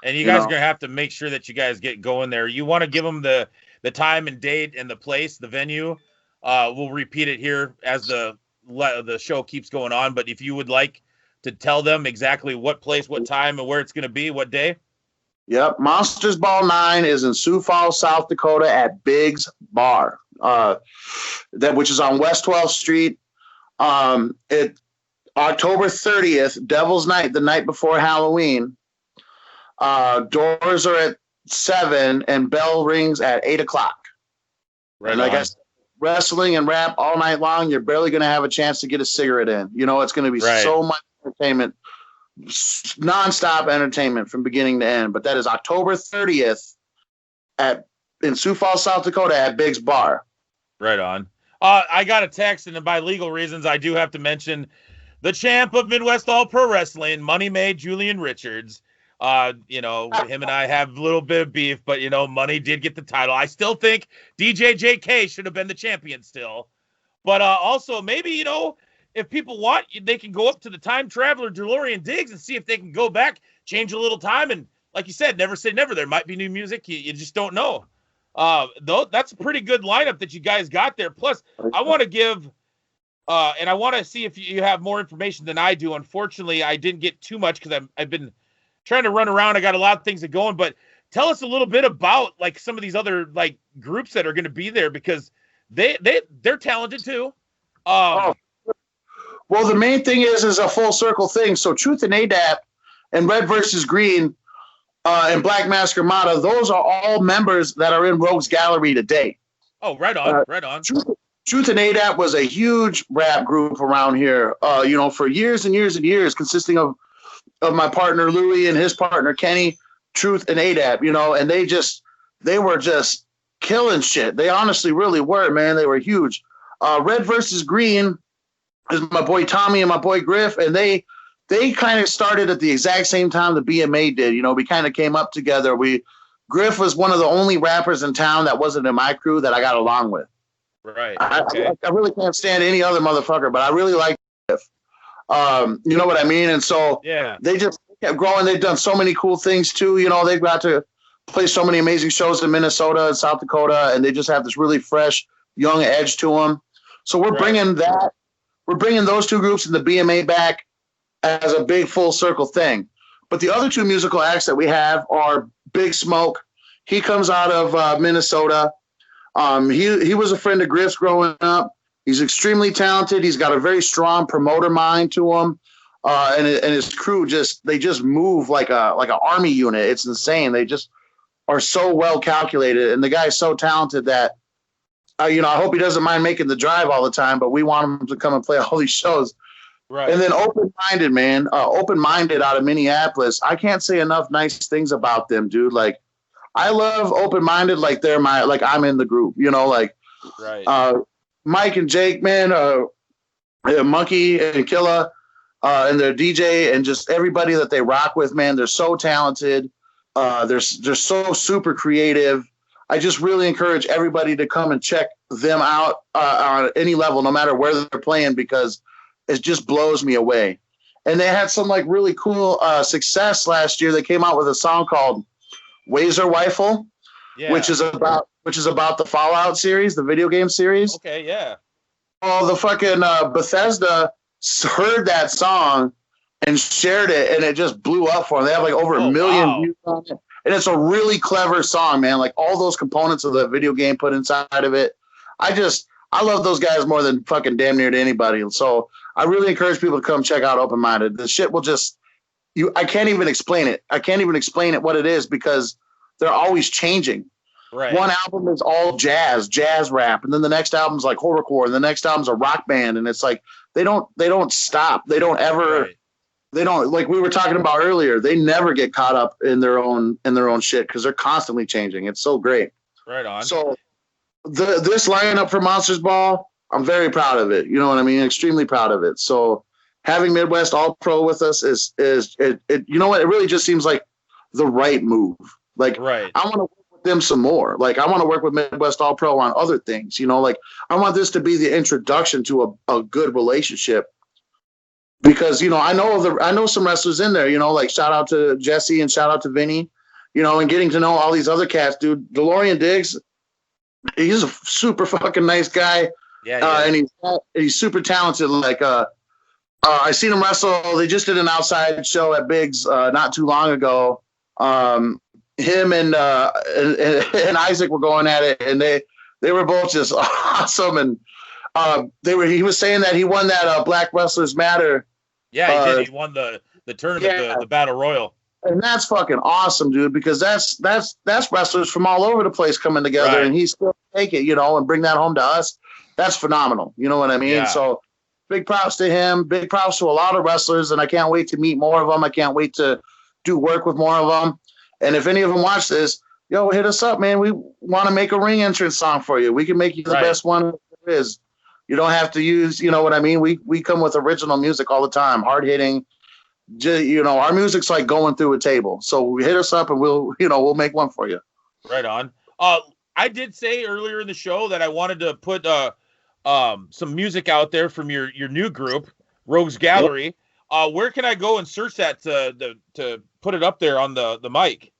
And you guys are going to have to make sure that you guys get going there. You want to give them the time and date and the place, the venue. We'll repeat it here as the show keeps going on. But if you would like to tell them exactly what place, what time, and where it's going to be, what day? Yep. Monsters Ball 9 is in Sioux Falls, South Dakota at Big's Bar, which is on West 12th Street. October 30th, Devil's Night, the night before Halloween. Doors are at 7 and bell rings at 8 o'clock. Right. And like I said, wrestling and rap all night long, you're barely going to have a chance to get a cigarette in. You know, it's going to be so much entertainment. Nonstop entertainment from beginning to end. But that is October 30th in Sioux Falls, South Dakota at Big's Bar. Right on. I got a text, and by legal reasons, I do have to mention the champ of Midwest All Pro Wrestling, Money Made Julian Richards. You know, him and I have a little bit of beef, but you know, Money did get the title. I still think DjJK should have been the champion still. But also, maybe, you know, if people want, they can go up to the Time Traveler DeLorean Diggs and see if they can go back, change a little time, and like you said, never say never. There might be new music. You just don't know. Though that's a pretty good lineup that you guys got there. Plus, I want to give, and I want to see if you have more information than I do. Unfortunately, I didn't get too much because I've been trying to run around. I got a lot of things that going, but tell us a little bit about like some of these other like groups that are going to be there, because they're talented too. Well, the main thing is a full circle thing. So Truth and ADAP and Red versus Green and Black Mask Armada, those are all members that are in Rogues Gallery today. Oh, right on, right on. Truth and ADAP was a huge rap group around here, you know, for years and years and years, consisting of my partner Louie and his partner Kenny, Truth and ADAP, you know, and they were just killing shit. They honestly really were, man. They were huge. Red versus Green is my boy Tommy and my boy Griff, and they kind of started at the exact same time the BMA did. You know, we kind of came up together. Griff was one of the only rappers in town that wasn't in my crew that I got along with. Right. I really can't stand any other motherfucker, but I really like Griff. You know what I mean? And so they just kept growing. They've done so many cool things too. You know, they've got to play so many amazing shows in Minnesota and South Dakota, and they just have this really fresh, young edge to them. So we're bringing that. We're bringing those two groups in the BMA back as a big full circle thing. But the other two musical acts that we have are Big Smoke. He comes out of Minnesota. He was a friend of Griff's growing up. He's extremely talented. He's got a very strong promoter mind to him. And his crew they just move like an army unit. It's insane. They just are so well calculated. And the guy's so talented that you know, I hope he doesn't mind making the drive all the time, but we want him to come and play all these shows. Right. And then Open-Minded, man. Open-Minded out of Minneapolis. I can't say enough nice things about them, dude. Like, I love Open-Minded like I'm in the group, you know, like Mike and Jake, man, Monkey and Killa, and their DJ and just everybody that they rock with, man. They're so talented. They're so super creative. I just really encourage everybody to come and check them out on any level, no matter where they're playing, because it just blows me away. And they had some like really cool success last year. They came out with a song called Wazer Rifle, which is about the Fallout series, the video game series. Okay, yeah. Oh, the fucking Bethesda heard that song and shared it, and it just blew up for them. They have like over a million views on it. And it's a really clever song, man. Like all those components of the video game put inside of it. I love those guys more than fucking damn near to anybody. And so I really encourage people to come check out Open Minded. The shit will just, I can't even explain it. I can't even explain it what it is because they're always changing. Right. One album is all jazz rap, and then the next album's like horrorcore, and the next album's a rock band, and it's like they don't stop. They don't ever. Right. They don't, like we were talking about earlier. They never get caught up in their own shit because they're constantly changing. It's so great. Right on. So this lineup for Monsters Ball, I'm very proud of it. You know what I mean? Extremely proud of it. So having Midwest All Pro with us is you know what? It really just seems like the right move. Like right. I want to work with them some more. Like I want to work with Midwest All Pro on other things. You know, like I want this to be the introduction to a good relationship. Because, you know, I know some wrestlers in there, you know, like shout out to Jesse and shout out to Vinny, you know, and getting to know all these other cats, dude. DeLorean Diggs, he's a super fucking nice guy. Yeah. And he's super talented. Like, I seen him wrestle. They just did an outside show at Biggs not too long ago. Him and Isaac were going at it, and they were both just awesome. And he was saying that he won that Black Wrestlers Matter. Yeah, he did. He won the tournament, the Battle Royal. And that's fucking awesome, dude, because that's wrestlers from all over the place coming together, right. And he's still take it, you know, and bring that home to us. That's phenomenal. You know what I mean? Yeah. So big props to him. Big props to a lot of wrestlers, and I can't wait to meet more of them. I can't wait to do work with more of them. And if any of them watch this, yo, hit us up, man. We want to make a ring entrance song for you. We can make you the best one there is. You don't have to use, you know what I mean? We come with original music all the time, hard hitting. You know, our music's like going through a table. So hit us up and we'll make one for you. Right on. I did say earlier in the show that I wanted to put some music out there from your new group, Rogues Gallery. Yep. Where can I go and search that to put it up there on the mic?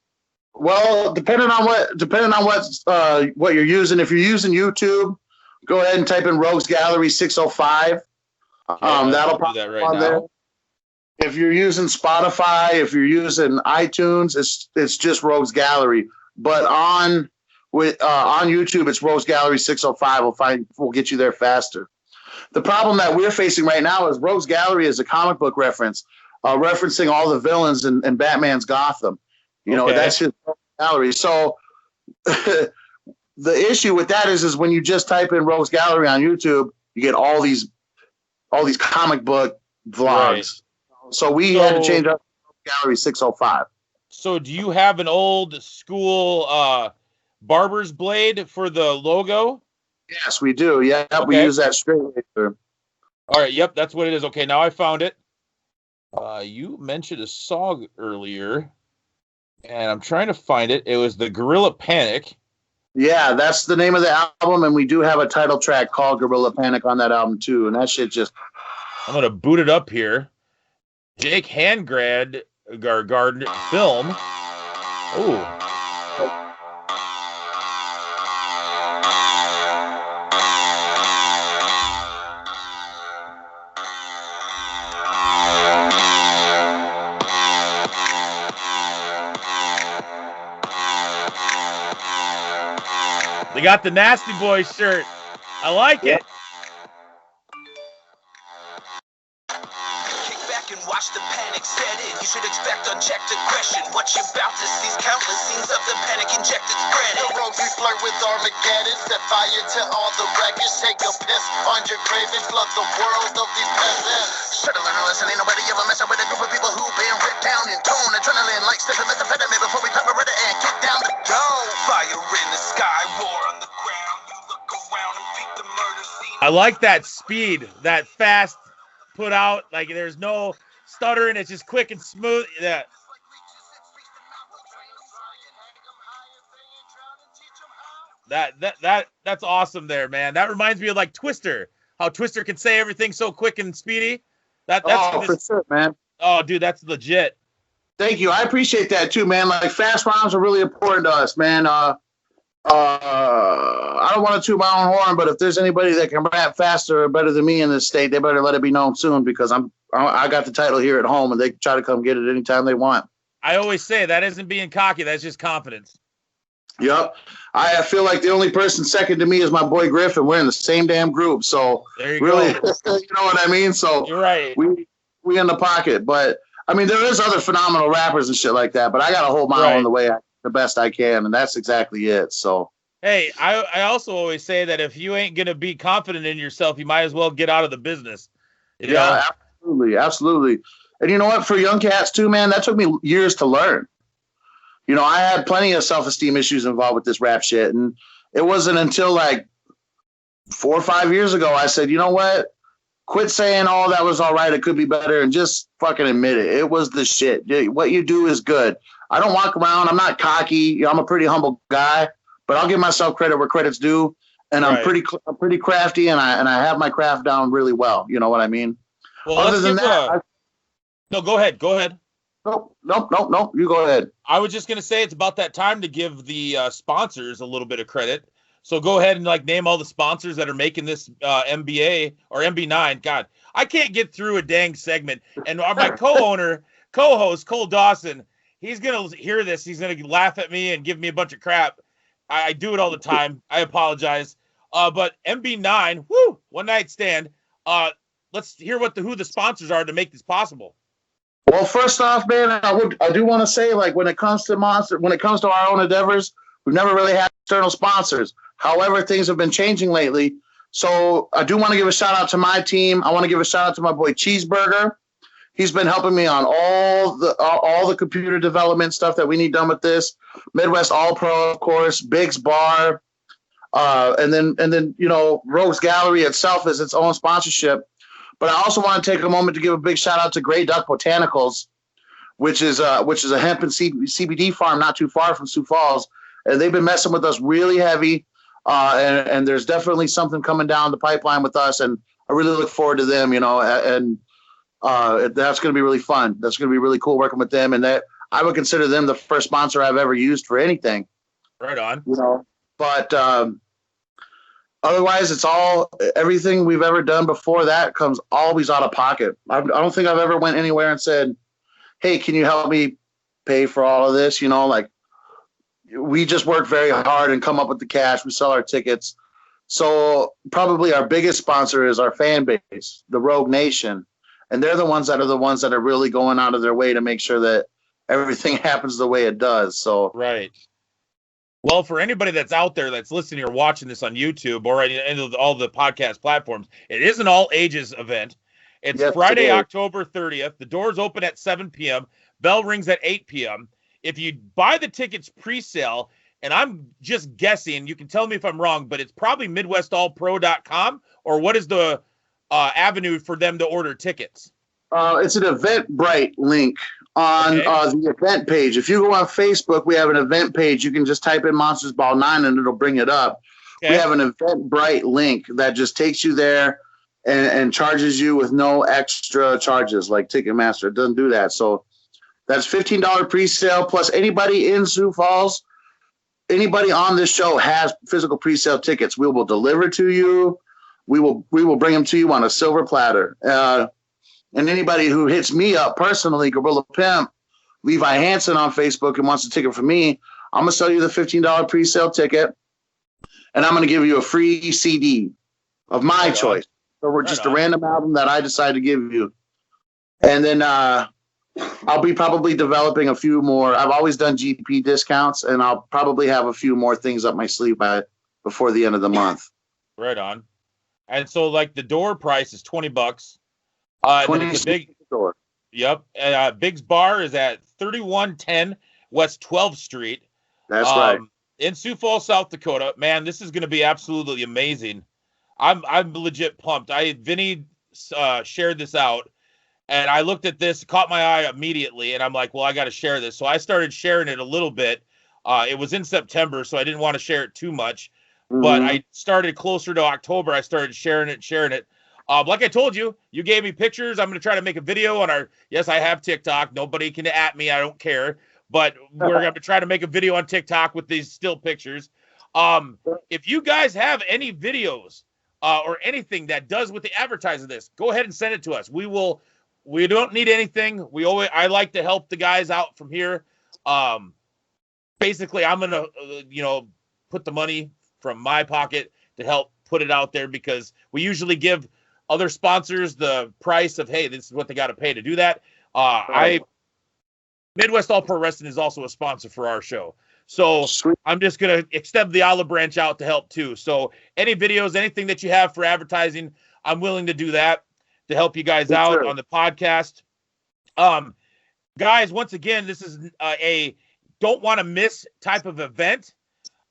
Well, depending on what you're using. If you're using YouTube, go ahead and type in Rogues Gallery 605. That'll pop that right on now. there. If you're using Spotify, if you're using iTunes, it's just Rogues Gallery. But on YouTube, it's Rogues Gallery 605. We'll get you there faster. The problem that we're facing right now is Rogues Gallery is a comic book reference, referencing all the villains in Batman's Gotham. You know, that's his gallery. So the issue with that is when you just type in Rogues Gallery on YouTube, you get all these comic book vlogs. Right. So we had to change up Gallery 605. So do you have an old school barber's blade for the logo? Yes, we do. Yeah, we use that straight laser. All right, yep, that's what it is. Okay, now I found it. You mentioned a song earlier, and I'm trying to find it. It was the Gorilla Panic. Yeah, that's the name of the album, and we do have a title track called Gorilla Panic on that album too, and that shit just... I'm going to boot it up here. Jake Handgrad Garden film. Oh. They got the Nasty Boys shirt. I like it. Kick back and watch the panic set in. You should expect unchecked aggression. What you about to see is countless scenes of the panic injected spreading. The rogues we flirt with Armageddon. Set fire to all the wreckage. Take a piss on your grave and flood the world of these peasants. Should've learned a lesson. Ain't nobody ever messing with a group of people who've been ripped down in tone. Adrenaline like sniffing methamphetamine before we pop a Beretta and kick down the door. Fire in the sky, war on the ground. You look around and beat the murder scene. I like that speed, that fast put out. Like there's no stuttering. It's just quick and smooth. Yeah. That's awesome there, man. That reminds me of like Twister. How Twister can say everything so quick and speedy. That's for sure, man. Oh, dude, that's legit. Thank you. I appreciate that too, man. Like fast rhymes are really important to us, man. I don't want to toot my own horn, but if there's anybody that can rap faster or better than me in this state, they better let it be known soon because I got the title here at home and they can try to come get it anytime they want. I always say that isn't being cocky. That's just confidence. Yep. I feel like the only person second to me is my boy Griffin. We're in the same damn group. So there you really, go. you know what I mean? So you're right. We in the pocket. But I mean, there is other phenomenal rappers and shit like that, but I got to hold my own the best I can. And that's exactly it. So, hey, I also always say that if you ain't going to be confident in yourself, you might as well get out of the business. You know? Absolutely. Absolutely. And you know what? For young cats too, man, that took me years to learn. You know, I had plenty of self-esteem issues involved with this rap shit. And it wasn't until like 4 or 5 years ago, I said, you know what? Quit saying, oh, that was all right. It could be better. And just fucking admit it. It was the shit. What you do is good. I don't walk around. I'm not cocky. I'm a pretty humble guy, but I'll give myself credit where credit's due. And I'm pretty crafty, and I have my craft down really well. You know what I mean? Well, other than that, no, go ahead. Go ahead. Nope. You go ahead. I was just going to say it's about that time to give the sponsors a little bit of credit. So go ahead and like name all the sponsors that are making this MBA or MB9. God, I can't get through a dang segment. And my co-host, Cole Dawson, he's going to hear this. He's going to laugh at me and give me a bunch of crap. I do it all the time. I apologize. But MB9, one night stand. Let's hear who the sponsors are to make this possible. Well, first off, man, I do want to say, like, when it comes to our own endeavors, we've never really had external sponsors. However, things have been changing lately. So I do want to give a shout out to my team. I want to give a shout out to my boy Cheeseburger. He's been helping me on all the computer development stuff that we need done with this. Midwest All Pro, of course, Biggs Bar, and then you know, Rogues Gallery itself is its own sponsorship. But I also want to take a moment to give a big shout out to Grey Duck Botanicals, which is a hemp and CBD farm not too far from Sioux Falls, and they've been messing with us really heavy. And there's definitely something coming down the pipeline with us, and I really look forward to them. You know, and that's going to be really fun. That's going to be really cool working with them, and that I would consider them the first sponsor I've ever used for anything. Right on. You know, but otherwise, it's everything we've ever done before that comes always out of pocket. I don't think I've ever went anywhere and said, "Hey, can you help me pay for all of this?" You know, like we just work very hard and come up with the cash. We sell our tickets. So probably our biggest sponsor is our fan base, the Rogue Nation. And they're the ones that are really going out of their way to make sure that everything happens the way it does. So right. Well, for anybody that's out there that's listening or watching this on YouTube or any of all the podcast platforms, it is an all ages event. It's Friday, October 30th. The doors open at 7 p.m. Bell rings at 8 p.m. If you buy the tickets pre-sale, and I'm just guessing, you can tell me if I'm wrong, but it's probably MidwestAllPro.com, or what is the avenue for them to order tickets? It's an Eventbrite link on the event page. If you go on Facebook, we have an event page. You can just type in Monsters Ball 9 and it'll bring it up. Okay. We have an Eventbrite link that just takes you there and charges you with no extra charges like Ticketmaster. It doesn't do that. So that's $15 pre-sale, plus anybody in Sioux Falls, anybody on this show has physical pre-sale tickets. We will deliver to you. We will bring them to you on a silver platter. And anybody who hits me up personally, Gorilla Pimp, Levi Hansen on Facebook and wants a ticket from me, I'm going to sell you the $15 pre-sale ticket, and I'm going to give you a free CD of my choice. So we're just a random album that I decide to give you. And then I'll be probably developing a few more. I've always done GP discounts, and I'll probably have a few more things up my sleeve before the end of the month. Right on. And so, like, the door price is $20. 20 big door. Yep. Biggs Bar is at 3110 West 12th Street. That's right. In Sioux Falls, South Dakota. Man, this is going to be absolutely amazing. I'm legit pumped. Vinny shared this out, and I looked at this, caught my eye immediately, and I'm like, well, I got to share this. So I started sharing it a little bit. It was in September, so I didn't want to share it too much. Mm-hmm. But I started closer to October. I started sharing it. Like I told you, you gave me pictures. I'm going to try to make a video on our, yes, I have TikTok. Nobody can at me. I don't care. But we're going to try to make a video on TikTok with these still pictures. If you guys have any videos or anything that does with the advertising of this, go ahead and send it to us. We will we don't need anything. I like to help the guys out from here. Basically, I'm gonna put the money from my pocket to help put it out there, because we usually give other sponsors the price of, hey, this is what they got to pay to do that. Midwest All Pro Wrestling is also a sponsor for our show. So I'm just going to extend the olive branch out to help too. So any videos, anything that you have for advertising, I'm willing to do that to help you guys out on the podcast. Guys, once again, this is a don't want to miss type of event.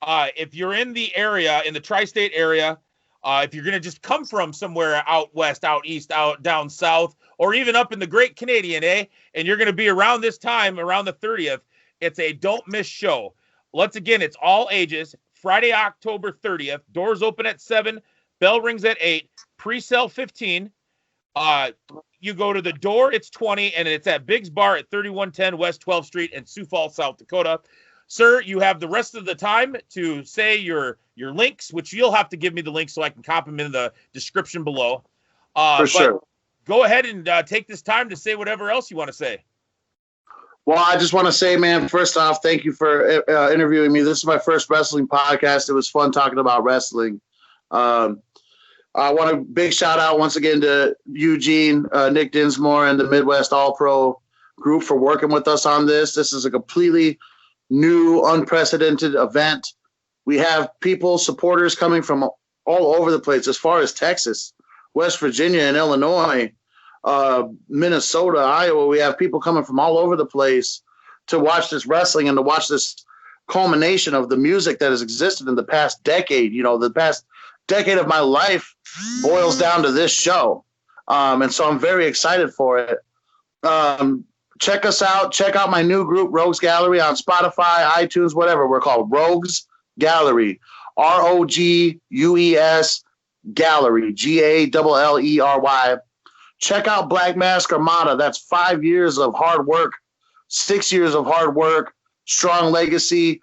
If you're in the area, in the tri-state area, if you're going to just come from somewhere out west, out east, out down south, or even up in the Great Canadian, and you're going to be around this time, around the 30th, it's a don't miss show. Once again, it's all ages. Friday, October 30th. Doors open at 7. Bell rings at 8. Pre-sale 15. You go to the door, it's 20, and it's at Big's Bar at 3110 West 12th Street in Sioux Falls, South Dakota. Sir, you have the rest of the time to say your links, which you'll have to give me the links so I can copy them in the description below. For sure. Go ahead and take this time to say whatever else you want to say. Well, I just want to say, man, first off, thank you for interviewing me. This is my first wrestling podcast. It was fun talking about wrestling. I want a big shout out once again to Eugene, Nick Dinsmore, and the Midwest All Pro group for working with us on this. This is a completely new, unprecedented event. We have people, supporters coming from all over the place, as far as Texas, West Virginia, and Illinois, Minnesota, Iowa. We have people coming from all over the place to watch this wrestling and to watch this culmination of the music that has existed in the past decade. You know, the past decade of my life boils down to this show. And so I'm very excited for it. Check us out. Check out my new group, Rogues Gallery, on Spotify, iTunes, whatever. We're called Rogues Gallery, ROGUES Gallery, GALLERY. Check out Black Mask Armada. That's 5 years of hard work, 6 years of hard work, strong legacy.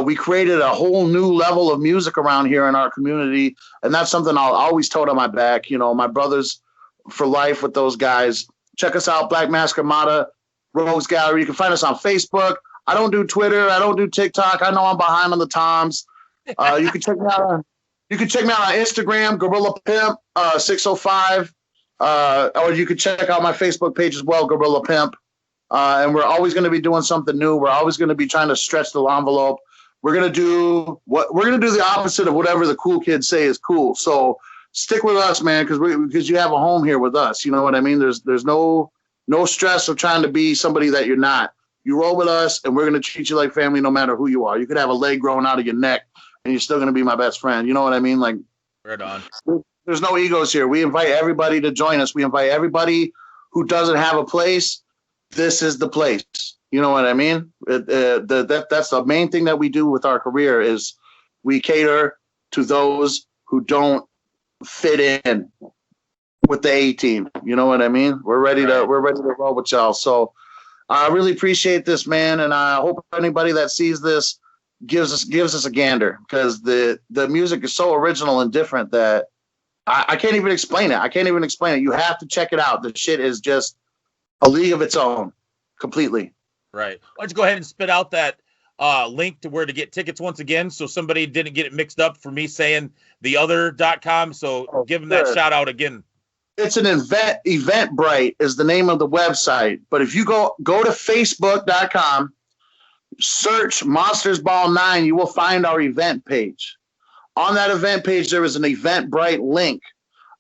We created a whole new level of music around here in our community, and that's something I'll always tote on my back. You know, my brothers for life with those guys. Check us out, Black Mask Armada, Rogues Gallery. You can find us on Facebook. I don't do Twitter. I don't do TikTok. I know I'm behind on the toms. You can check me out on Instagram, Gorilla Pimp 605. Or you could check out my Facebook page as well, Gorilla Pimp. And we're always going to be doing something new. We're always going to be trying to stretch the envelope. We're going to do the opposite of whatever the cool kids say is cool. So stick with us, man, because you have a home here with us. You know what I mean? There's no stress of trying to be somebody that you're not. You roll with us, and we're going to treat you like family no matter who you are. You could have a leg growing out of your neck, and you're still going to be my best friend. You know what I mean? Like, right on. There's no egos here. We invite everybody to join us. We invite everybody who doesn't have a place. This is the place. You know what I mean? That's the main thing that we do with our career is we cater to those who don't fit in with the A team. You know what I mean? We're ready to roll with y'all. So I really appreciate this, man, and I hope anybody that sees this gives us a gander, because the music is so original and different that I can't even explain it. You have to check it out. The shit is just a league of its own, completely. Right. Why don't you go ahead and spit out that link to where to get tickets once again, so somebody didn't get it mixed up for me saying theother.com. So give them that shout out again. It's an Eventbrite is the name of the website. But if you go to facebook.com, search Monsters Ball 9, you will find our event page. On that event page, there is an Eventbrite link.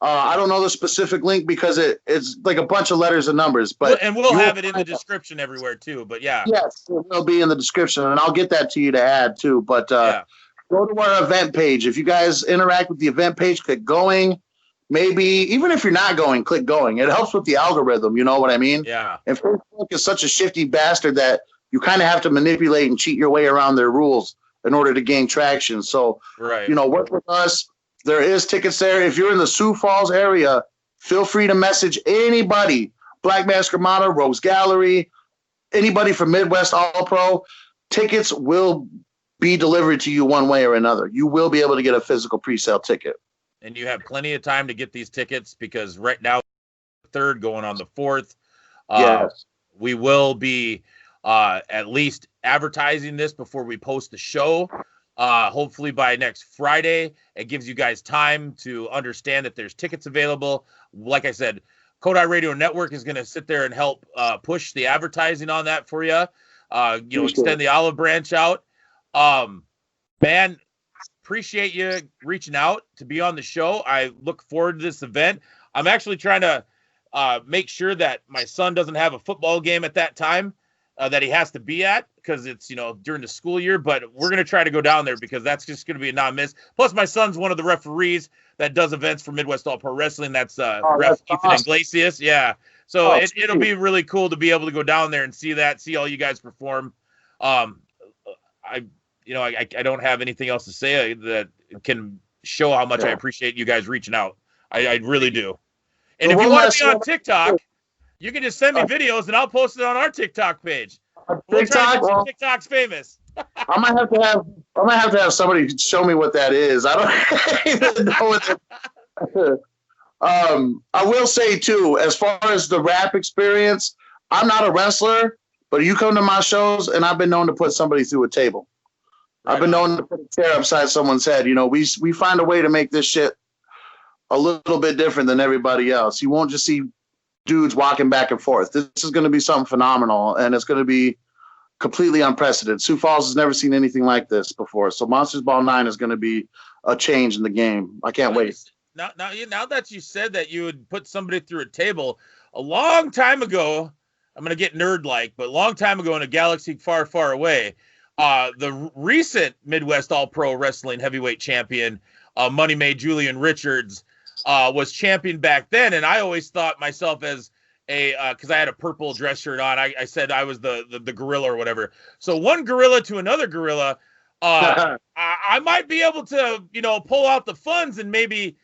I don't know the specific link because it's like a bunch of letters and numbers. But we'll have it in the description everywhere too. But yeah. Yes, it will be in the description, and I'll get that to you to add too. But go to our event page. If you guys interact with the event page, click going. Maybe even if you're not going, click going. It helps with the algorithm. You know what I mean? Yeah. And Facebook is such a shifty bastard that you kind of have to manipulate and cheat your way around their rules in order to gain traction. So, work with us. There is tickets there. If you're in the Sioux Falls area, feel free to message anybody. Black Mask Armada, Rogues Gallery, anybody from Midwest All Pro. Tickets will be delivered to you one way or another. You will be able to get a physical pre-sale ticket. And you have plenty of time to get these tickets, because right now 3rd, going on the 4th. Yes. We will be at least advertising this before we post the show. Hopefully by next Friday. It gives you guys time to understand that there's tickets available. Like I said, Kota Radio Network is going to sit there and help push the advertising on that for you. Extend the olive branch out. Man, appreciate you reaching out to be on the show. I look forward to this event. I'm actually trying to make sure that my son doesn't have a football game at that time that he has to be at, because it's, during the school year, but we're going to try to go down there because that's just going to be a non-miss. Plus my son's one of the referees that does events for Midwest All Pro Wrestling. That's Ref Ethan Iglesias. Yeah. So it'll be really cool to be able to go down there and see all you guys perform. I don't have anything else to say that can show how much I appreciate you guys reaching out. I really do. And if you want to be on TikTok, you can just send me videos and I'll post it on our TikTok page. TikTok's famous. I might have to have somebody show me what that is. I don't even know what I will say too, as far as the rap experience, I'm not a wrestler, but you come to my shows and I've been known to put somebody through a table. Right. I've been known to put a chair upside someone's head. We find a way to make this shit a little bit different than everybody else. You won't just see dudes walking back and forth. This is going to be something phenomenal, and it's going to be completely unprecedented. Sioux Falls has never seen anything like this before. So Monsters Ball 9 is going to be a change in the game. I can't wait. Now that you said that you would put somebody through a table, a long time ago, I'm going to get nerd-like, but a long time ago in a galaxy far, far away, the recent Midwest All-Pro Wrestling heavyweight champion, Money Made Julian Richards, was champion back then, and I always thought myself as because I had a purple dress shirt on. I said I was the gorilla or whatever. So one gorilla to another gorilla, I might be able to pull out the funds and maybe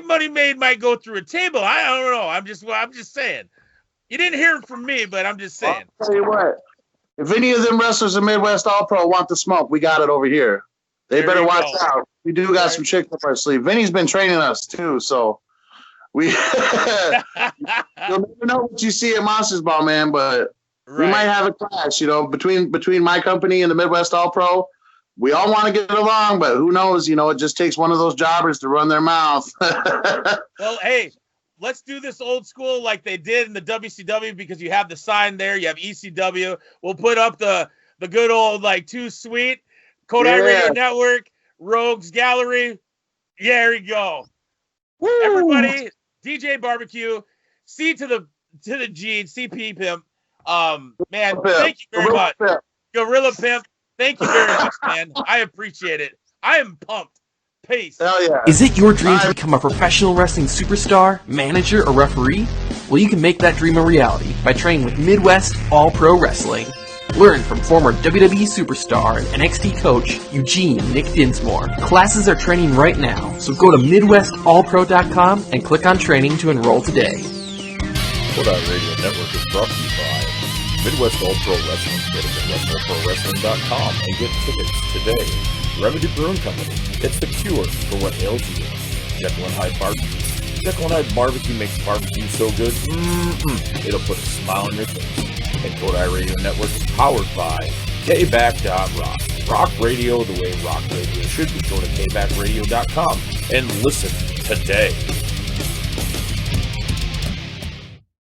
Money Made might go through a table. I don't know. I'm just saying. You didn't hear it from me, but I'm just saying. I'll tell you what. If any of them wrestlers in Midwest All Pro want the smoke, we got it over here. They better watch out. We do got some chicks up our sleeve. Vinny's been training us too, so we you'll never know what you see at Monsters Ball, man. But we might have a clash, between my company and the Midwest All Pro. We all want to get along, but who knows? It just takes one of those jobbers to run their mouth. Well, hey, let's do this old school like they did in the WCW, because you have the sign there. You have ECW. We'll put up the good old Too Sweet, Kota Radio Network, Rogues Gallery. Yeah, there you go. Woo! Everybody, DjBBQ, C to the G, CP Pimp. Man, thank you very much. Gorilla Pimp, thank you very much, man. I appreciate it. I am pumped. Peace. Hell yeah. Is it your dream to become a professional wrestling superstar, manager, or referee? Well, you can make that dream a reality by training with Midwest All Pro Wrestling. Learn from former WWE superstar and NXT coach Eugene Nick Dinsmore. Classes are training right now, so go to MidwestAllPro.com and click on training to enroll today. Kota Radio Network is brought to you by Midwest All Pro Wrestling. Go to MidwestAllProWrestling.com and get tickets today. Remedy Brewing Company. It's the cure for what ails you. Jekyll and Hyde Barbecue. Jekyll and Hyde Barbecue makes barbecue so good, it'll put a smile on your face. And Kota Radio Network is powered by KBack.Rock. Rock radio the way rock radio should be. Go to KBackRadio.com and listen today.